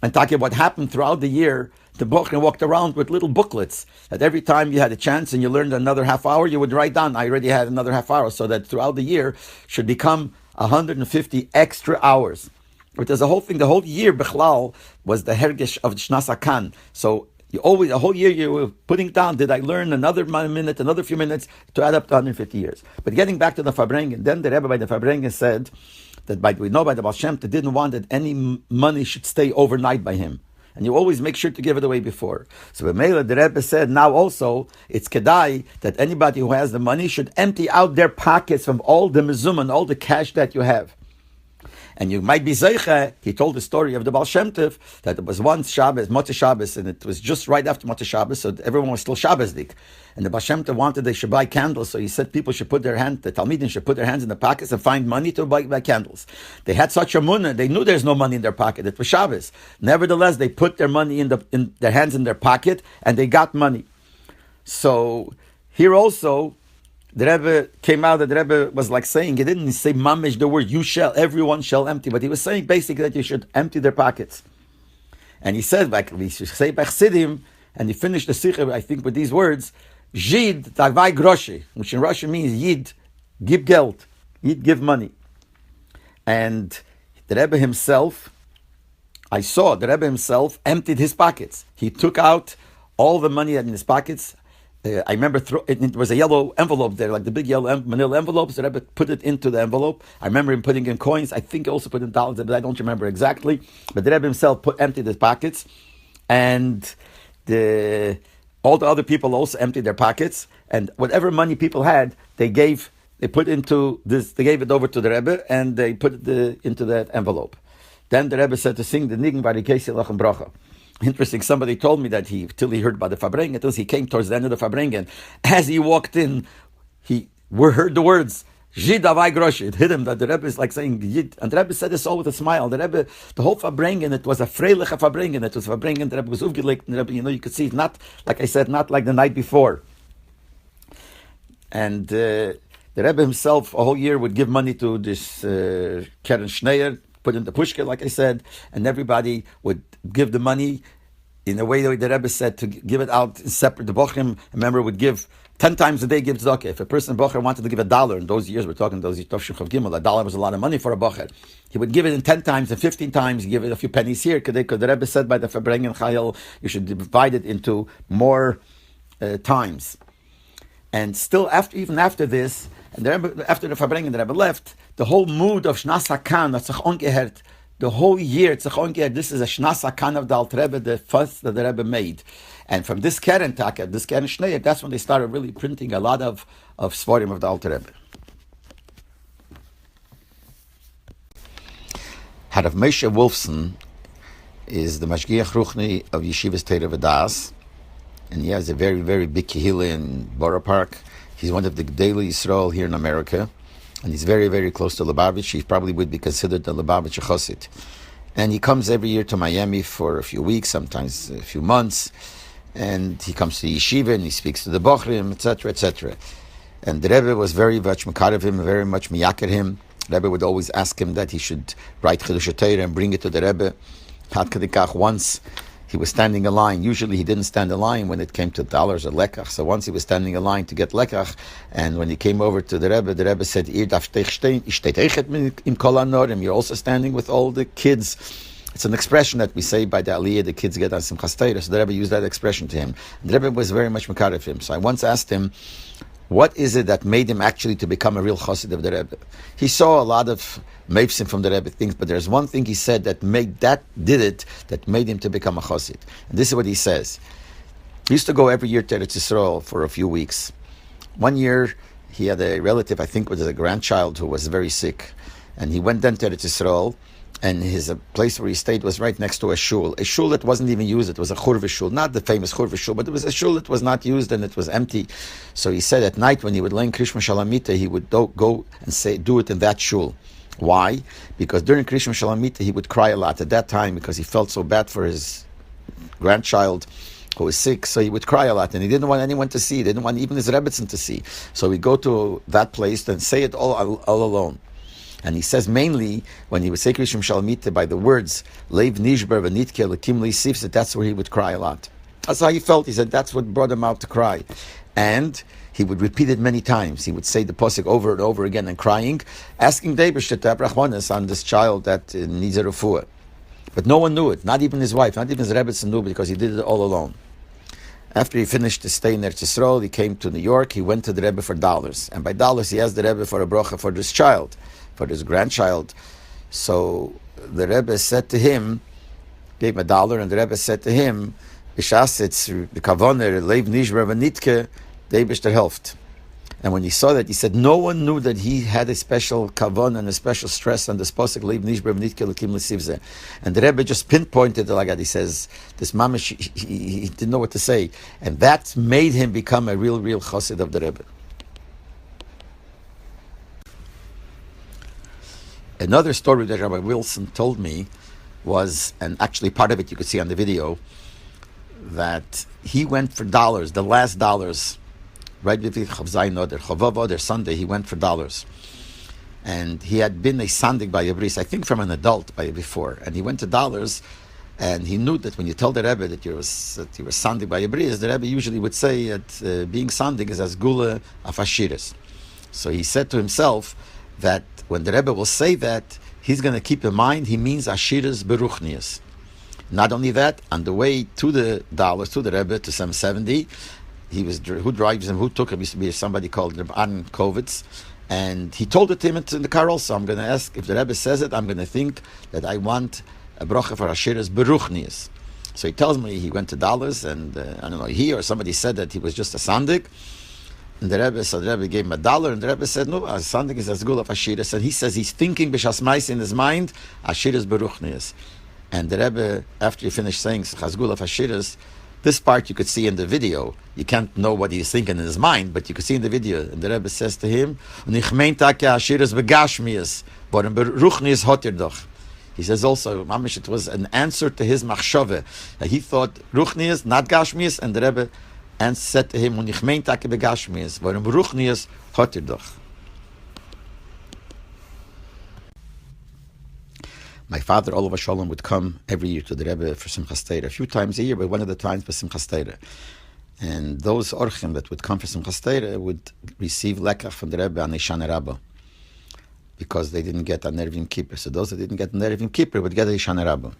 And talking about what happened throughout the year, the Bochner walked around with little booklets that every time you had a chance and you learned another half hour, you would write down, I already had another half hour, so that throughout the year should become 150 extra hours. But there's a whole thing, the whole year, Bechlal, was the Hergesh of Shnas Akan. So you always, the whole year you were putting down, did I learn another minute, another few minutes to add up to 150 years. But getting back to the Fabrengen, then the Rebbe by the Fabrengen said that we know by the Baal Shem Tov didn't want that any money should stay overnight by him. And you always make sure to give it away before. So B'meila, the Rebbe said, now also, it's kedai that anybody who has the money should empty out their pockets from all the mezuzah and all the cash that you have. And you might be zeicha. He told the story of the Baal Shem Tov that it was once Shabbos, Motzei Shabbos, and it was just right after Motzei Shabbos, so everyone was still Shabbosdik. And the Baal Shem Tov wanted they should buy candles, so he said people should put their hand, the Talmidim should put their hands in the pockets and find money to buy candles. They had such a munah, they knew there's no money in their pocket. It was Shabbos. Nevertheless, they put their money in their hands in their pocket, and they got money. So here also, the Rebbe came out, that the Rebbe was like saying, he didn't say mamish the word, everyone shall empty, but he was saying basically that you should empty their pockets. And he said, like we should say by Chassidim, and he finished the Sikha, I think, with these words, Yid tagvai groshi, which in Russian means Yid, give geld, Yid, give money. And the Rebbe himself, I saw the Rebbe himself emptied his pockets. He took out all the money in his pockets. I remember it was a yellow envelope there, like the big yellow manila envelopes. The Rebbe put it into the envelope. I remember him putting in coins. I think he also put in dollars, but I don't remember exactly. But the Rebbe himself emptied his pockets, and all the other people also emptied their pockets. And whatever money people had, they put into this. They gave it over to the Rebbe, and they put it into that envelope. Then the Rebbe said to sing the Nigen Varikesi Lachem Bracha. Interesting, somebody told me that till he heard about the Farbrengen, until he came towards the end of the Farbrengen. As he walked in, he heard the words, Yid avai groshi. It hit him that the Rebbe is like saying Yid. And the Rebbe said this all with a smile. The Rebbe, the whole Farbrengen, it was a freiliche Farbrengen. It was Farbrengen, the Rebbe was aufgelegt, and the Rebbe, you could see it, not, like I said, not like the night before. And the Rebbe himself, a whole year, would give money to this Keren Schneier, put in the pushka, like I said, and everybody would give the money in a way that the Rebbe said to give it out separate. The Bochrim, a member would give 10 times a day, give tzedakah. If a person, Bocher, wanted to give $1, in those years, we're talking those Tov Chav Gimel, $1 was a lot of money for a Bocher. He would give it in 10 times and 15 times, give it a few pennies here, because the Rebbe said by the Farbrengen Chayil, you should divide it into more times. And still, even after this, and the Rebbe, after the Farbrengen, the Rebbe left, the whole mood of Shnas HaKan, that's sich ungehört, the whole year, it's sich ungehört, this is a Shnas HaKan of the Alter Rebbe, the first that the Rebbe made. And from this Keren Taka, this Keren Shneier, that's when they started really printing a lot of Svarim of the Alter Rebbe. Harav Moshe Wolfson is the Mashgiach Ruchni of Yeshivas Teira V'das, and he has a very, very big kehillah in Borough Park. He's one of the Gedolei Yisrael here in America, and he's very, very close to Lubavitch. He probably would be considered the Lubavitch Chassid. And he comes every year to Miami for a few weeks, sometimes a few months, and he comes to the yeshiva and he speaks to the Bochrim, etc., etc. And the Rebbe was very much makarev him, very much miyaker him. The Rebbe would always ask him that he should write Chiddushei Torah and bring it to the Rebbe. Once he was standing in line. Usually he didn't stand in line when it came to dollars or lekach. So once he was standing in line to get lekach, and when he came over to the Rebbe said, you're also standing with all the kids. It's an expression that we say by the Aliyah, the kids get on Simchas Torah. So the Rebbe used that expression to him. And the Rebbe was very much makarev him. So I once asked him, what is it that made him actually to become a real chassid of the Rebbe? He saw a lot of meifsim from the Rebbe things, but there's one thing he said that made him to become a chassid. And this is what he says. He used to go every year to Eretz Yisrael for a few weeks. One year, he had a relative, I think was a grandchild, who was very sick. And he went then to Eretz Yisrael, and his place where he stayed was right next to a shul that wasn't even used. It was a churva shul, not the famous churva shul, but it was a shul that was not used and it was empty. So he said at night when he would learn Krishma Shalamita, he would go and do it in that shul. Why? Because during Krishma Shalamita, he would cry a lot at that time because he felt so bad for his grandchild who was sick, so he would cry a lot, and he didn't want anyone to see. He didn't want even his Rebbetzin to see. So he'd go to that place and say it all alone. And he says mainly, when he would say Krishma Shalamita by the words, Leiv Nishbar V'nitke L'kim L'sif, that that's where he would cry a lot. That's how he felt. He said that's what brought him out to cry. And he would repeat it many times. He would say the pasuk over and over again and crying, asking Deibesh to have rachmanis on this child that needs a refuah. But no one knew it, not even his wife, not even his Rebbetzin knew, because he did it all alone. After he finished his stay in Eretz Yisrael, he came to New York. He went to the Rebbe for dollars. And by dollars, he asked the Rebbe for a bracha for this child, for his grandchild. So the Rebbe said to him, gave him $1, and the Rebbe said to him, "B'shas it's the kavoner leiv nishbar v'nitke, they bish der helft." And when he saw that, he said, no one knew that he had a special kavon and a special stress on the posuk leiv nishbar v'nitke l'kim l'sivze. And the Rebbe just pinpointed it like that. He says, this mamish, he didn't know what to say. And that made him become a real chassid of the Rebbe. Another story that Rabbi Wilson told me was, and actually part of it you could see on the video, that he went for dollars, the last dollars, right before Chavzayin Oder Sunday, he went for dollars. And he had been a sandig by a bris, I think from an adult by before, and he went to dollars, and he knew that when you told the Rebbe that you were sandig by a bris, the Rebbe usually would say that being sandig is as gula of ashiris. So he said to himself that when the Rebbe will say that, he's going to keep in mind he means ashiras beruchnias. Not only that, on the way to the dollars, to the Rebbe, to 770, who drives him, who took him, used to be somebody called Rebbe Kovitz, and he told it to him in the car also. I'm going to ask, if the Rebbe says it, I'm going to think that I want a bracha for ashiras beruchnias. So he tells me he went to dollars, and I don't know, he or somebody said that he was just a sandik. And the Rebbe gave him $1, and the Rebbe said, no, sandik is as good of ashiras. And he says he's thinking b'shas mais in his mind, ashiras beruchnias. And the Rebbe, after he finished saying Chazgul of Hashiras, this part you could see in the video. You can't know what he's thinking in his mind, but you could see in the video. And the Rebbe says to him, he says also, Mamish, it was an answer to his machshove. He thought Ruchnias, not Gashmias, and the Rebbe said to him, my father, Olav Shalom, would come every year to the Rebbe for Simchas Torah, a few times a year, but one of the times for Simchas Torah. And those orchim that would come for Simchas Torah would receive lekach from the Rebbe on Ishana Rabbah, because they didn't get a Nervim Kippur. So those that didn't get a Nervim Kippur would get a Ishana Rabbah.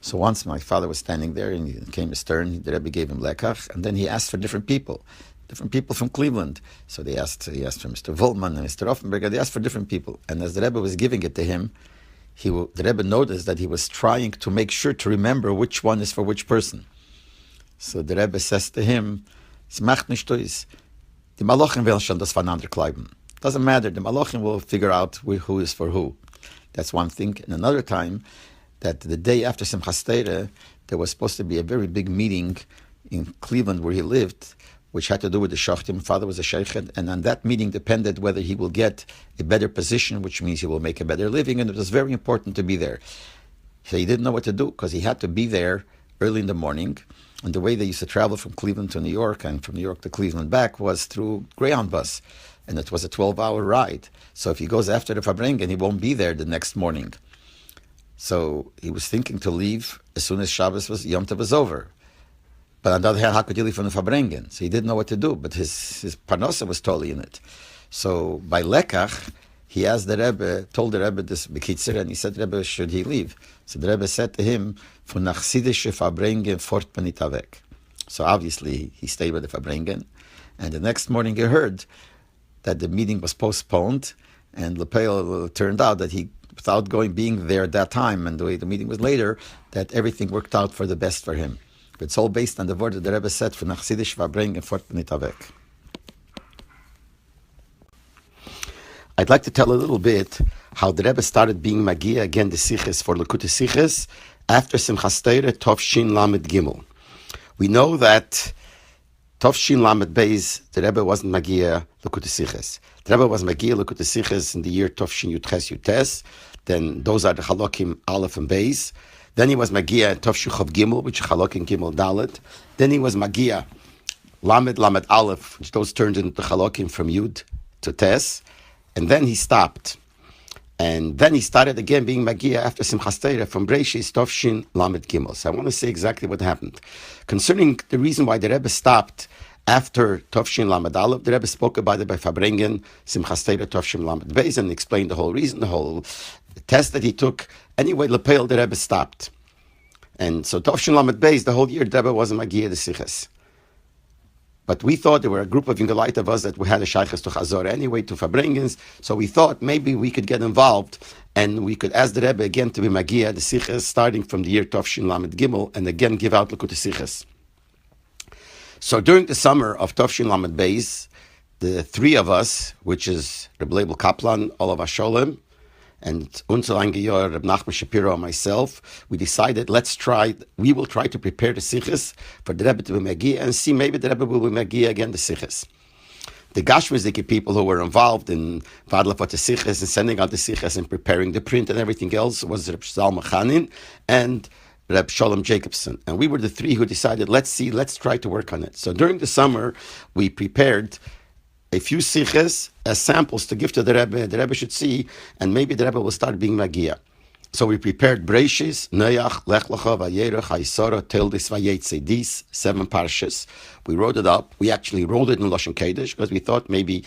So once my father was standing there, and he came his turn, the Rebbe gave him lekach, and then he asked for different people from Cleveland. So he asked for Mr. Volman and Mr. Offenberger. They asked for different people. And as the Rebbe was giving it to him, the Rebbe noticed that he was trying to make sure to remember which one is for which person. So the Rebbe says to him, "Es macht nicht aus. Die Malachim will schon das voneinander kleiben. Doesn't matter. The Malachim will figure out who is for who." That's one thing. And another time, that the day after Simchas Torah, there was supposed to be a very big meeting in Cleveland where he lived, which had to do with the shachtim. Father was a sheikh, and on that meeting depended whether he will get a better position, which means he will make a better living, and it was very important to be there. So he didn't know what to do, because he had to be there early in the morning, and the way they used to travel from Cleveland to New York, and from New York to Cleveland back, was through Greyhound bus, and it was a 12-hour ride. So if he goes after the Fabrengen, he won't be there the next morning. So he was thinking to leave as soon as Yom Tov was over. But on the other hand, how could you leave from the Fabrengen? So he didn't know what to do, but his parnosa was totally in it. So by lekach, he asked the Rebbe, told the Rebbe this bekitzer, and he said, Rebbe, should he leave? So the Rebbe said to him, "Von nach Chassidische Fabrengen fort man nit weg." So obviously he stayed with the Fabrengen, and the next morning he heard that the meeting was postponed, and Lepel turned out that he, without being there at that time, and the way the meeting was later, that everything worked out for the best for him. But it's all based on the word that the Rebbe said, "For nach Chassidische Fabrengen fort man nit weg." I'd like to tell a little bit how the Rebbe started being Magia, again the Siches for Lekutei Siches, after Simchas Torah Tovshin Lamed Gimel. We know that Tovshin Lamed Beis, the Rebbe wasn't Magia Lekutei Siches. The Rebbe was Magia Lekutei Siches in the year Tovshin Yutes Yutes. Then those are the Chalokim Aleph and Beis. Then he was Magia Tovshin Chav Gimel, which is Chalokim Gimel Dalet. Then he was Magia Lamed Aleph, which those turned into Chalokim from Yud to Tes. And then he stopped. And then he started again being Magia after Simchas Torah from Breishis Tovshin Lamed Gimel. So I want to say exactly what happened. Concerning the reason why the Rebbe stopped after Tovshin Lamed Aleph, the Rebbe spoke about it by Fabrengen, Simchas Torah Tovshin Lamed Beis, and explained the whole reason, the whole test that he took. Anyway, Lepel, the Rebbe stopped. And so Tovshin Lamed Beis, the whole year, the Rebbe wasn't Magia the Siches. But we thought there were a group of Yingolite of us that we had a Shaykhs to Chazor anyway, to Fabrengens. So we thought maybe we could get involved and we could ask the Rebbe again to be Magia, the Siches, starting from the year Tovshin Lamed Gimel, and again give out Likutei Siches. So during the summer of Tovshin Lamed Beis, the three of us, which is Rav Leibel Kaplan, Olav Hasholem, and Unzel Angeyor, Reb Nachman Shapiro, and myself, we decided we will try to prepare the Siches for the Rebbe to be Magia and see maybe the Rebbe will be Magia again, the Siches. The Gashmiziki people who were involved in Vadlafot the Siches and sending out the Siches and preparing the print and everything else was Reb Zalman Chanin and Reb Sholem Jacobson. And we were the three who decided, let's try to work on it. So during the summer, we prepared a few siches as samples to give to the Rebbe should see, and maybe the Rebbe will start being Magia. So we prepared Breishis, Noach, Lech Lecha, Vayera, Chaisora, Tildis, Vayetze, these 7 parshas. We wrote it up. We actually rolled it in Lashon Kodesh because we thought maybe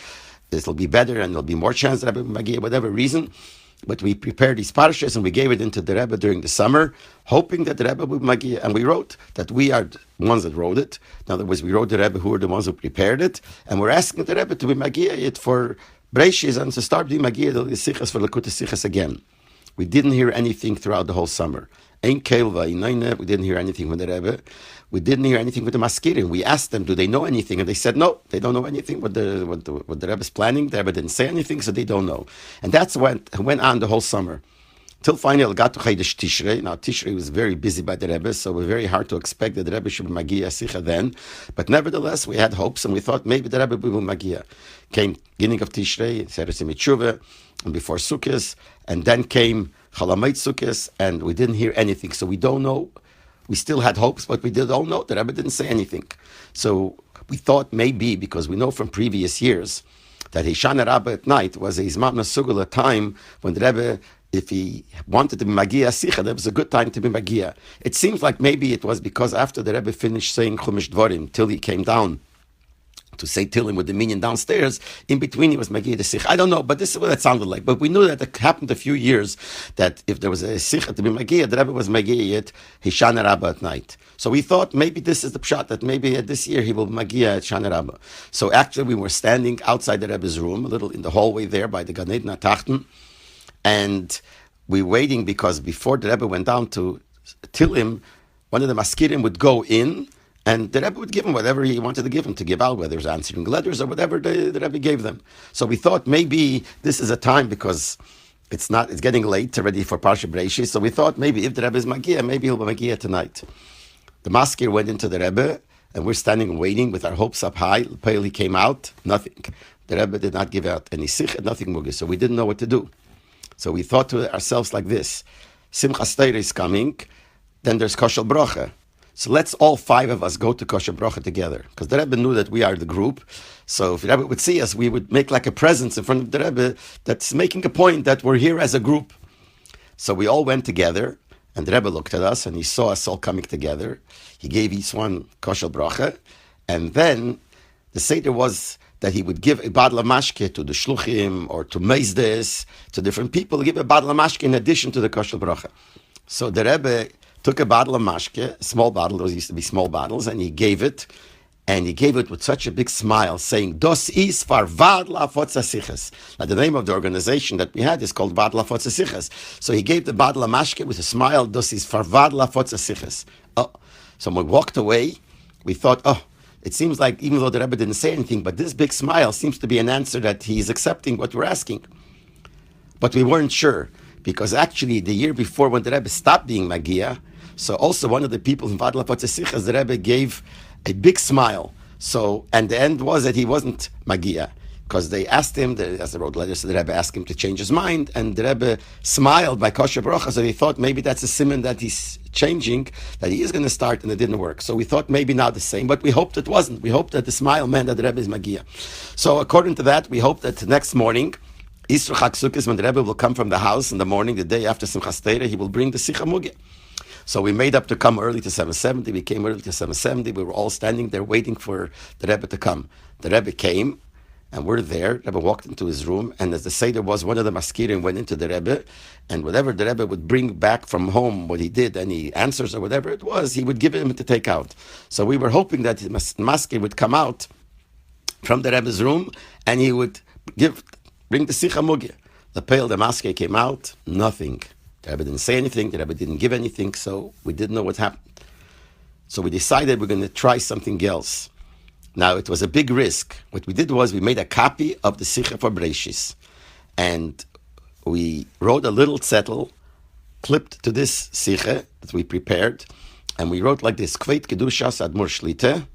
this will be better and there'll be more chance that Rebbe will be Magia, whatever reason. But we prepared these parshas and we gave it into the Rebbe during the summer, hoping that the Rebbe would be Magia. And we wrote that we are the ones that wrote it. In other words, we wrote the Rebbe who were the ones who prepared it. And we're asking the Rebbe to be Magia it for Breishis and to start being Magia the Sichas for Likutei Sichas again. We didn't hear anything throughout the whole summer. Ein Kelva, we didn't hear anything from the Rebbe. We didn't hear anything with the Maskirim. We asked them, do they know anything? And they said, no, they don't know anything what the Rebbe is planning. The Rebbe didn't say anything, so they don't know. And that's what went on the whole summer. Till finally, got to Chodesh Tishrei. Now, Tishrei was very busy by the Rebbe, so it was very hard to expect that the Rebbe should be Magia Sicha then. But nevertheless, we had hopes, and we thought maybe the Rebbe will be Magia. Came beginning of Tishrei, Seres Mitzvah, and before Sukkot, and then came Chalamayt Sukkot, and we didn't hear anything. So we don't know. We still had hopes, but we don't know. The Rebbe didn't say anything. So we thought maybe, because we know from previous years, that Hishana Rabbah at night was a Zman Sugul, a time when the Rebbe, if he wanted to be Magia Sicha, that was a good time to be Magia. It seems like maybe it was because after the Rebbe finished saying Chumash Dvarim, till he came down to say Tillim with the minion downstairs, in between he was Magia the Sicha. I don't know, but this is what it sounded like. But we knew that it happened a few years, that if there was a Sicha to be Magia, the Rebbe was Magia at Hishana Rabbah at night. So we thought maybe this is the pshat, that maybe this year he will be Magia at Shana Rabbah. So actually we were standing outside the Rebbe's room, a little in the hallway there by the Gan Eden HaTachten, and we were waiting because before the Rebbe went down to Tillim, one of the Maskirim would go in, and the Rebbe would give him whatever he wanted to give him, to give out, whether it was answering letters or whatever the Rebbe gave them. So we thought maybe this is a time, because it's getting late already for Parsha Breishis, so we thought maybe if the Rebbe is Magia, maybe he'll be Magia tonight. The Maskir went into the Rebbe, and we're standing and waiting with our hopes up high. He came out, nothing. The Rebbe did not give out any sikh, nothing mugis, so we didn't know what to do. So we thought to ourselves like this: Simchas Torah is coming, then there's Kosher Bracha. So let's all 5 of us go to Kosher Bracha together, because the Rebbe knew that we are the group. So if the Rebbe would see us, we would make like a presence in front of the Rebbe that's making a point that we're here as a group. So we all went together, and the Rebbe looked at us, and he saw us all coming together. He gave each one Kosher Bracha, and then the Seder was that he would give a Badla Mashke to the Shluchim or to Meizdes, to different people, give a Badla Mashke in addition to the Kosher Bracha. So the Rebbe took a bottle of mashke, small bottle, those used to be small bottles, and he gave it with such a big smile, saying, "Das is for Vadla Fotzasiches." Now, the name of the organization that we had is called Vadla Fotzasiches. So he gave the bottle of mashke with a smile, "Das is for Vadla Fotzasiches." Oh, so when we walked away, we thought, it seems like even though the Rebbe didn't say anything, but this big smile seems to be an answer that he's accepting what we're asking. But we weren't sure, because actually the year before, when the Rebbe stopped being Magia, so also one of the people in Vadla Fotzasichas, the Rebbe gave a big smile. So, and the end was that he wasn't Magia, because they asked him, as they wrote letters to the Rebbe, asked him to change his mind, and the Rebbe smiled by Kosher Bracha, so he thought maybe that's a siman that he's changing, that he is going to start, and it didn't work. So we thought maybe now the same, but we hoped it wasn't. We hoped that the smile meant that the Rebbe is Magia. So according to that, we hope that the next morning, Isru Chag Sukkos, when the Rebbe will come from the house in the morning, the day after Simchas Torah, he will bring the Sicha Mugeh. So we made up to come early to 770. We came early to 770. We were all standing there waiting for the Rebbe to come. The Rebbe came, And we're there. Rebbe walked into his room, and as the Seder was, one of the maskirim went into the Rebbe, and whatever the Rebbe would bring back from home, what he did, any answers or whatever it was, he would give him to take out. So we were hoping that the maskir would come out from the Rebbe's room, and he would bring the Sicha Mugya. The maskir came out, nothing. The Rebbe didn't say anything, the Rebbe didn't give anything, so we didn't know what happened. So we decided we're going to try something else. Now, it was a big risk. What we did was we made a copy of the Sicha for Breishis, and we wrote a little zettel clipped to this Sicha that we prepared, and we wrote like this, Kveit Kedushas Admor Shlite.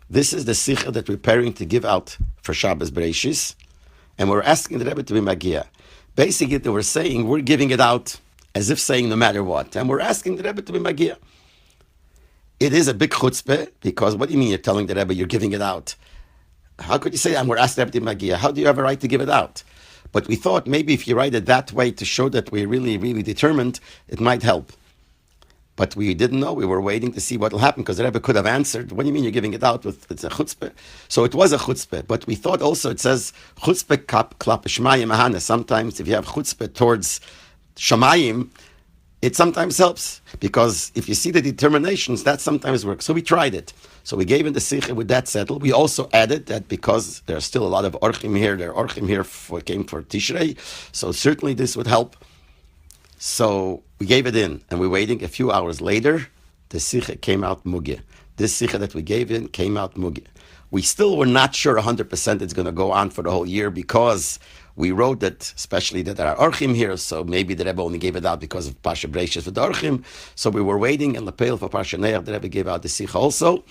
This is the Sicha that we're preparing to give out for Shabbos Breishis, and we're asking the Rebbe to be Magia. Basically, they were saying we're giving it out as if saying no matter what, and we're asking the Rebbe to be Magia. It is a big chutzpah, because what do you mean you're telling the Rebbe you're giving it out? How could you say that? We're asking the Rebbe to Magia. How do you have a right to give it out? But we thought maybe if you write it that way to show that we're really, really determined, it might help. But we didn't know. We were waiting to see what will happen, because the Rebbe could have answered, what do you mean you're giving it out? It's a chutzpah. So it was a chutzpah. But we thought also it says, chutzpah klap shmayim ahana. Sometimes if you have chutzpah towards shamayim, it sometimes helps, because if you see the determinations, that sometimes works. So we tried it. So we gave him the Sicha with that settled. We also added that because there are still a lot of Orchim here, there are Orchim here came for Tishrei, so certainly this would help. So we gave it in, and we're waiting. A few hours later, the Sicha came out Mugya. This Sicha that we gave in came out Mugya. We still were not sure 100% it's going to go on for the whole year, because we wrote that, especially that there are Orchim here, so maybe the Rebbe only gave it out because of Pasha Breishis with the Orchim. So we were waiting, and Lepeil for Pasha Neach, the Rebbe gave out the Sicha also.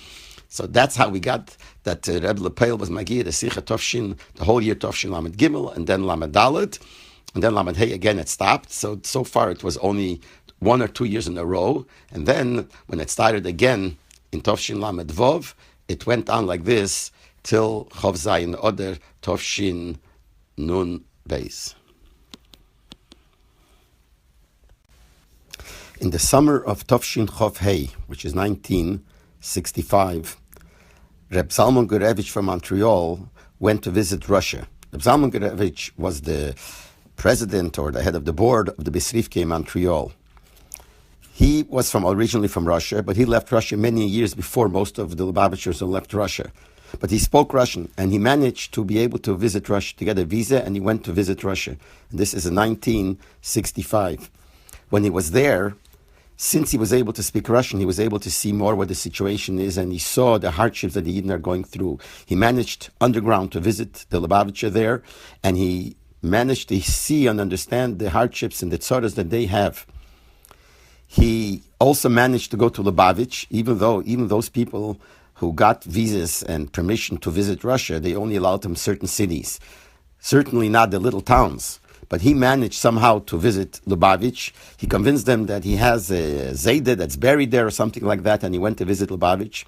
So that's how we got that Rebbe Lepeil was Magia, the Sicha Tovshin, the whole year Tovshin Lamed Gimel, and then Lamed Dalet, and then Lamed Hey again it stopped. So far it was only 1 or 2 years in a row. And then when it started again in Tovshin Lamed Vov, it went on like this till Chov Zayin Oder Tovshin Nun Beis. In the summer of Tovshin Chov Hey, which is 1965, Reb Zalman Gurevich from Montreal went to visit Russia. Reb Zalman Gurevich was the president or the head of the board of the Besrivke in Montreal. He was originally from Russia, but he left Russia many years before most of the Lubavitchers left Russia. But he spoke Russian, and he managed to be able to visit Russia, to get a visa, and he went to visit Russia. And this is in 1965. When he was there, since he was able to speak Russian, he was able to see more what the situation is, and he saw the hardships that the Yidden are going through. He managed underground to visit the Lubavitcher there, and he managed to see and understand the hardships and the tzoras that they have. He also managed to go to Lubavitch, even those people who got visas and permission to visit Russia, they only allowed them certain cities. Certainly not the little towns. But he managed somehow to visit Lubavitch. He convinced them that he has a Zayde that's buried there or something like that, and he went to visit Lubavitch.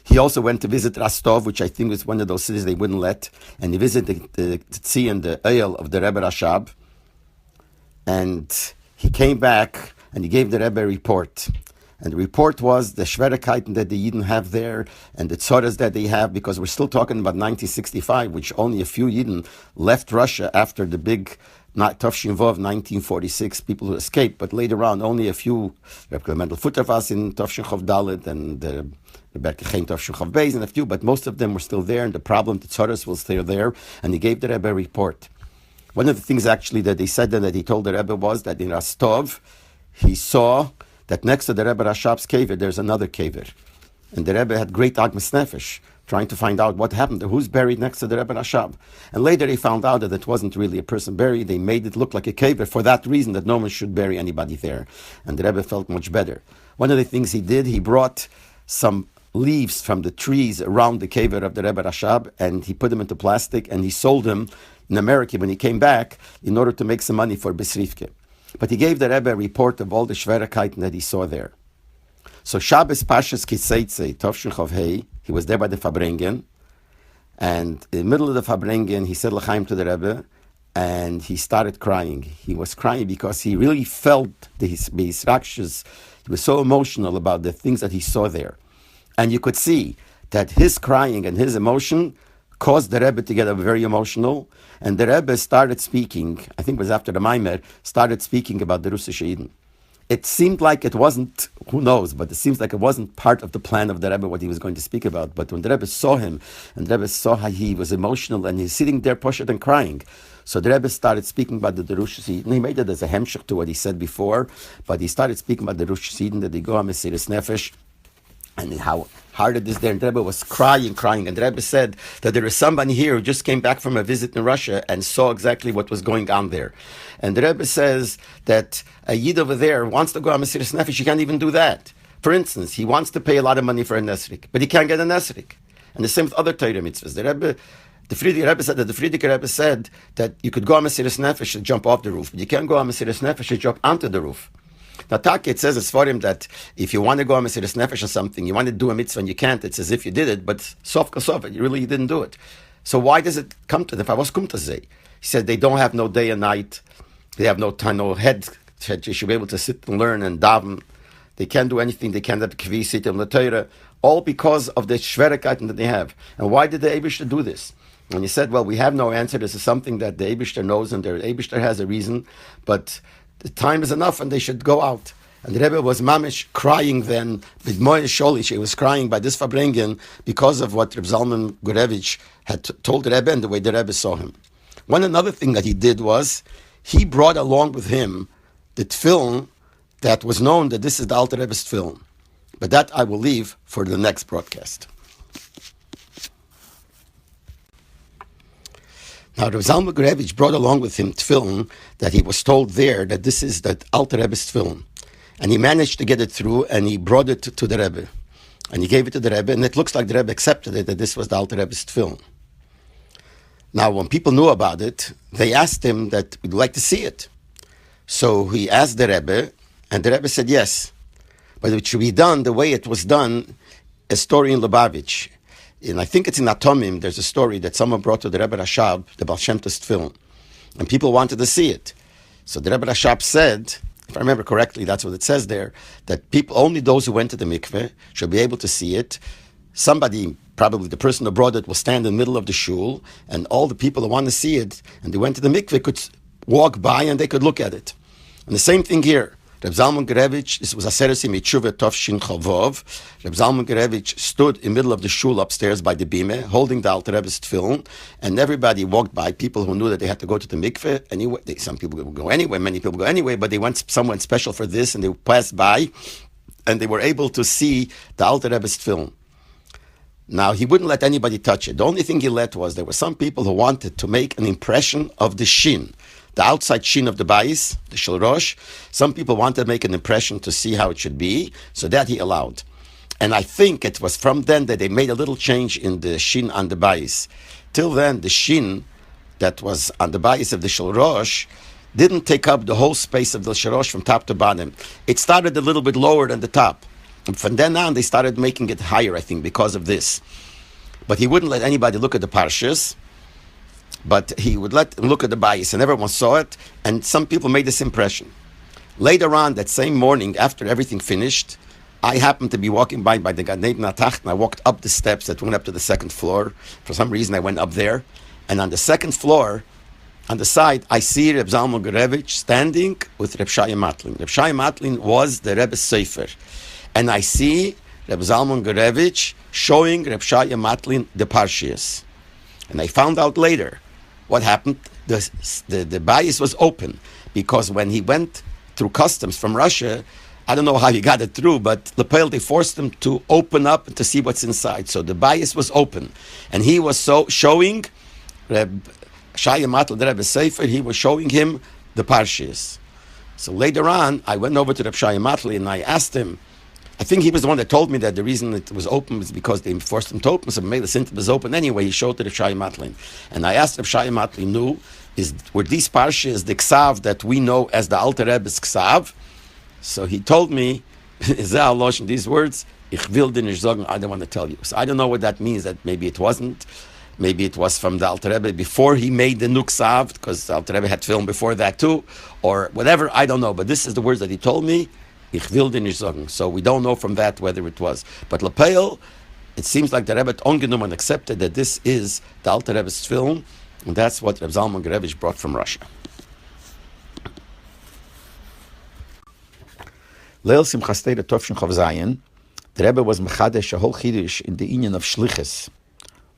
He also went to visit Rostov, which I think was one of those cities they wouldn't let, and he visited the Tzii and the Eyal of the Rebbe Rashab. And he came back and he gave the Rebbe a report. And the report was the Schwierigkeiten that the Yidden have there and the tzoras that they have, because we're still talking about 1965, which only a few Yidden left Russia after the big Tovshin Vov 1946, people who escaped, but later on only a few, Reb Clement Futter was in Tovshin Chov Dalet and the Rebbe Chaim Tovshin Chov Beis and a few, but most of them were still there, and the problem, the tzoras was still there, and he gave the Rebbe a report. One of the things actually that they said that he told the Rebbe was that in Rostov, he saw that next to the Rebbe Rashab's kever, there's another kever. And the Rebbe had great agmas nefesh, trying to find out what happened, who's buried next to the Rebbe Rashab. And later he found out that it wasn't really a person buried. They made it look like a kever for that reason, that no one should bury anybody there. And the Rebbe felt much better. One of the things he did, he brought some leaves from the trees around the kever of the Rebbe Rashab, and he put them into plastic, and he sold them in America when he came back in order to make some money for Besrivke. But he gave the Rebbe a report of all the Schwierigkeiten that he saw there. So Shabbos Pashas Kiseitze, Tovshin Chov Hey, he was there by the Fabrengen, and in the middle of the Fabrengen, he said L'chaim to the Rebbe, and he started crying. He was crying because he really felt his rakshas. He was so emotional about the things that he saw there. And you could see that his crying and his emotion caused the Rebbe to get very emotional, and the Rebbe started speaking, I think it was after the Maimer, started speaking about the Russische Eden. It seemed like it wasn't, who knows, but it seems like it wasn't part of the plan of the Rebbe what he was going to speak about. But when the Rebbe saw him, and the Rebbe saw how he was emotional, and he's sitting there pushed and crying, so the Rebbe started speaking about the Russische Eden. He made it as a hemshech to what he said before, but he started speaking about the Russische Eden, that they go on Mesiris Nefesh, and how hard it is there. And the Rebbe was crying. And the Rebbe said that there is somebody here who just came back from a visit in Russia and saw exactly what was going on there. And the Rebbe says that a Yid over there wants to go on Mesiris Nefesh. He can't even do that. For instance, he wants to pay a lot of money for a Nesrik, but he can't get a Nesrik. And the same with other Torah mitzvahs. The Frierdiker Rebbe said that you could go on Mesiris Nefesh and jump off the roof, but you can't go on Mesiris Nefesh and jump onto the roof. Now, Taki, it says it's for him that if you want to go on Mesiris Nefesh or something, you want to do a mitzvah and you can't, it's as if you did it, but sof kasov, you didn't do it. So why does it come to them? He said they don't have no day and night, they have no time, no head, you should be able to sit and learn and daven. They can't do anything, they can't have kvi, sit in the Torah, all because of the schwerigkeiten that they have. And why did the Eibishter do this? And he said, well, we have no answer, this is something that the Eibishter knows and the Eibishter has a reason, but the time is enough and they should go out. And the Rebbe was mamish crying then, with Moye Sholish, he was crying by this Fabrengen because of what Reb Zalman Gurevich had told the Rebbe and the way the Rebbe saw him. Another thing that he did was, he brought along with him the tefillin that was known that this is the Alter Rebbe's tefillin. But that I will leave for the next broadcast. Now, Rav Zalman Gurevich brought along with him tefillin that he was told there that this is the Alter Rebbe's tefillin. And he managed to get it through, and he brought it to the Rebbe. And he gave it to the Rebbe, and it looks like the Rebbe accepted it, that this was the Alter Rebbe's tefillin. Now, when people knew about it, they asked him that we'd like to see it. So he asked the Rebbe, and the Rebbe said yes. But it should be done the way it was done, a story in Lubavitch. And I think it's in Atomim, there's a story that someone brought to the Rebbe Rashab, the Baal Shem Tov film, and people wanted to see it. So the Rebbe Rashab said, if I remember correctly, that's what it says there, that people, only those who went to the mikveh should be able to see it. Somebody, probably the person who brought it, will stand in the middle of the shul, and all the people who want to see it, and they went to the mikveh, could walk by and they could look at it. And the same thing here. Reb Zalman Gurevich, this was Aseresi Mitzvah Tovshin Chavov. Reb Zalman Gurevich stood in the middle of the shul upstairs by the bime, holding the Alter Rebbe's tefillin, and everybody walked by, people who knew that they had to go to the mikveh. Anyway, some people would go anyway, many people go anyway, but they went somewhere special for this, and they passed by, and they were able to see the Alter Rebbe's tefillin. Now, he wouldn't let anybody touch it. The only thing he let was, there were some people who wanted to make an impression of the shin, the outside shin of the bayis, the shilrosh. Some people wanted to make an impression to see how it should be, so that he allowed. And I think it was from then that they made a little change in the shin on the bayis. Till then, the shin that was on the bayis of the shilrosh didn't take up the whole space of the shilrosh from top to bottom. It started a little bit lower than the top. And from then on, they started making it higher, I think, because of this. But he wouldn't let anybody look at the parshas, but he would let them look at the bayis, and everyone saw it, and some people made this impression. Later on, that same morning, after everything finished, I happened to be walking by the Ganei Natach, and I walked up the steps that went up to the second floor. For some reason, I went up there, and on the second floor, on the side, I see Reb Zalman Gurevich standing with Reb Shaya Matlin. Reb Shaya Matlin was the Rebbe's Sefer. And I see Reb Zalman Gurevich showing Reb Shaya Matlin the Parshias. And I found out later what happened. The bayis was open, because when he went through customs from Russia, I don't know how he got it through, but Lepel, they forced him to open up to see what's inside. So the bayis was open. And he was showing Reb Shaya Matlin, the Rebbe Sefer, he was showing him the Parshias. So later on, I went over to Reb Shaya Matlin and I asked him, I think he was the one that told me that the reason it was open was because they forced him to open, so maybe the Sinti was open anyway. He showed to Reb Shaya Matlin. And I asked Reb Shaya Matlin, were these parshas the ksav that we know as the Alter Rebbe's ksav? So he told me, these words, ich will dir nicht sagen, I don't want to tell you. So I don't know what that means, that maybe it wasn't. Maybe it was from the Alter Rebbe before he made the new ksav, because the Alter Rebbe had film before that too, or whatever, I don't know. But this is the words that he told me. Ich will dir nicht sagen. So we don't know from that whether it was. But Lepel, it seems like the Rebbe ungenommen accepted that this is the Alter Rebbe's film, and that's what Reb Zalman Gerevich brought from Russia. Leil Simchas Torah Tovshin Chav Zayin, the Rebbe was mechadesh a whole chidush in the inyan of shlichus,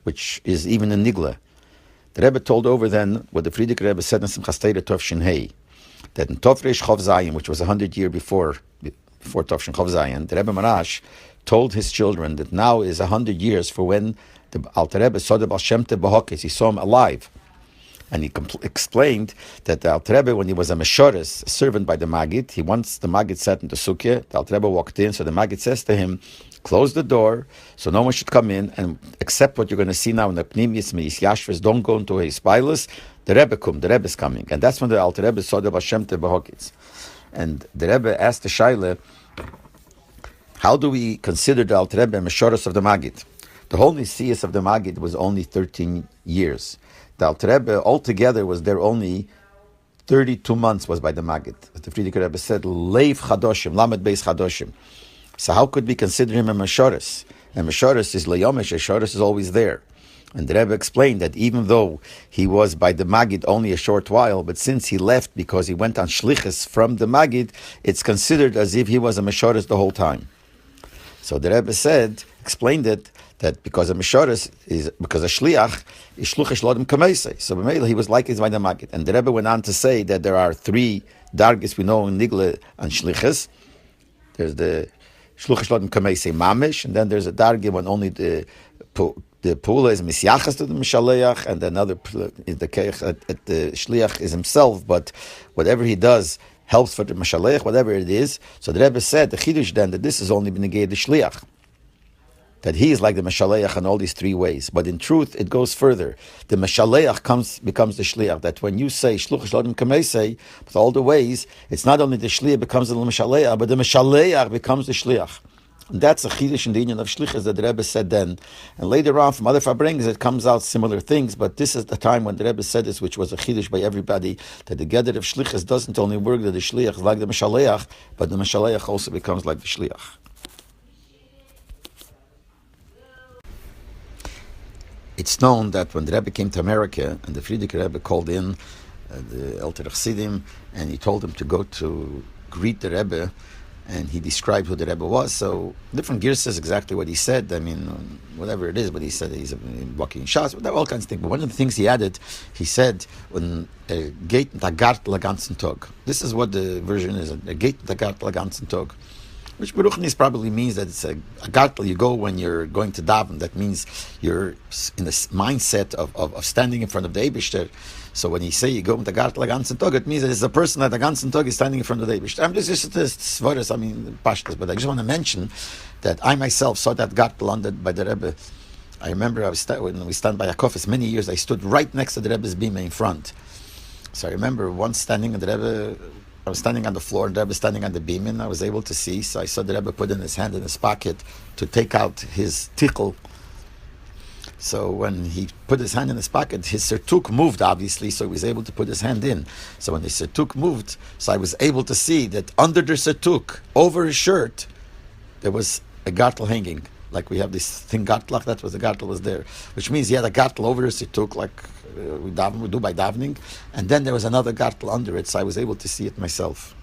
which is even a nigla. The Rebbe told over then what the Frierdiker Rebbe said in Simchas Torah Tovshin Hey, that in Tovreish Chav Zayin, which was 100 years before Tovshin Chav Zayin, the Rebbe Marash told his children that now is 100 years for when the Alter Rebbe saw the Baal Shem Tov B'Hokes, he saw him alive. And he explained that the Alter Rebbe, when he was a Meshoris, a servant by the Maggid, once the Maggid sat in the Sukkah, the Alter Rebbe walked in, so the Maggid says to him, close the door, so no one should come in, and accept what you're going to see now in the Pnimius Meis Yashvus, don't go into his Spilus, the Rebbe is coming. And that's when the Alter Rebbe saw the Baal Shem Tov B'Hokes. And the Rebbe asked the Shaila, how do we consider the Alter Rebbe a Meshoris of the Maggid? The whole Nisias of the Maggid was only 13 years. The Alter Rebbe altogether was there only 32 months was by the Maggid. As the Frierdiker Rebbe said, Leiv Chadoshim, Lamed Beis Chadoshim. So how could we consider him a Meshoris? And Meshoris is Leyomesh, Meshoris is always there. And the Rebbe explained that even though he was by the Maggid only a short while, but since he left because he went on Shlichus from the Maggid, it's considered as if he was a Meshoris the whole time. So the Rebbe explained it, that because a Meshoris is, because a Shliach is Shluchish Lodem Kameisei. So he was like his by the Maggid. And the Rebbe went on to say that there are three dargis we know in Nigle and Shlichus. There's the Shluchish Lodem Kameisei Mamish, and then there's a dargi when only the Pula is Misyachas to the Mishaleach, and another is the Shliach is himself, but whatever he does helps for the Mishaleach, whatever it is. So the Rebbe said, the Chidush then, that this is only B'negei the Shliach, that he is like the Meshaleach in all these three ways. But in truth, it goes further. The Meshaleach becomes the Shliach. That when you say Shluch Shlodim Kamesei, with all the ways, it's not only the Shliach becomes the Meshaleach, but the Meshaleach becomes the Shliach. And that's a Chidush in the union of Shlichus that the Rebbe said then. And later on, from other Fabrings, it comes out similar things. But this is the time when the Rebbe said this, which was a Chidush by everybody, that the Geder of Shlichus doesn't only work that the Shliach is like the Meshaleach, but the Meshaleach also becomes like the Shliach. It's known that when the Rebbe came to America, and the Frierdiker Rebbe called in the Elter Chassidim, and he told him to go to greet the Rebbe, and he described who the Rebbe was. So different gears says exactly what he said. I mean, whatever it is, but he said he's walking in Shas, all kinds of things. But one of the things he added, he said, when a gate tagart la ganzen Tag. This is what the version is, a gate tagart la ganzen Tag. Which Beruchnis probably means that it's a gartel you go when you're going to daven. That means you're in the mindset of standing in front of the Eibishter. So when you say you go with the gartel ganzen Tag, it means that it's a person that the ganzen Tag is standing in front of the Eibishter. I'm just svores, I mean pashtas, but I just want to mention that I myself saw that gartel by the Rebbe. I remember when we stand by Akofis many years, I stood right next to the Rebbe's bima in front. So I remember once standing at the Rebbe. I was standing on the floor, and the Rebbe was standing on the beam, and I was able to see. So I saw the Rebbe put in his hand in his pocket to take out his tichel. So when he put his hand in his pocket, his sertuk moved, obviously, so he was able to put his hand in. So when the sertuk moved, so I was able to see that under the sertuk, over his shirt, there was a gartel hanging. Like we have this thing gartlach, that was the gartel was there. Which means he had a gartel over his sertuk, like we do by davening, and then there was another gartel under it, so I was able to see it myself.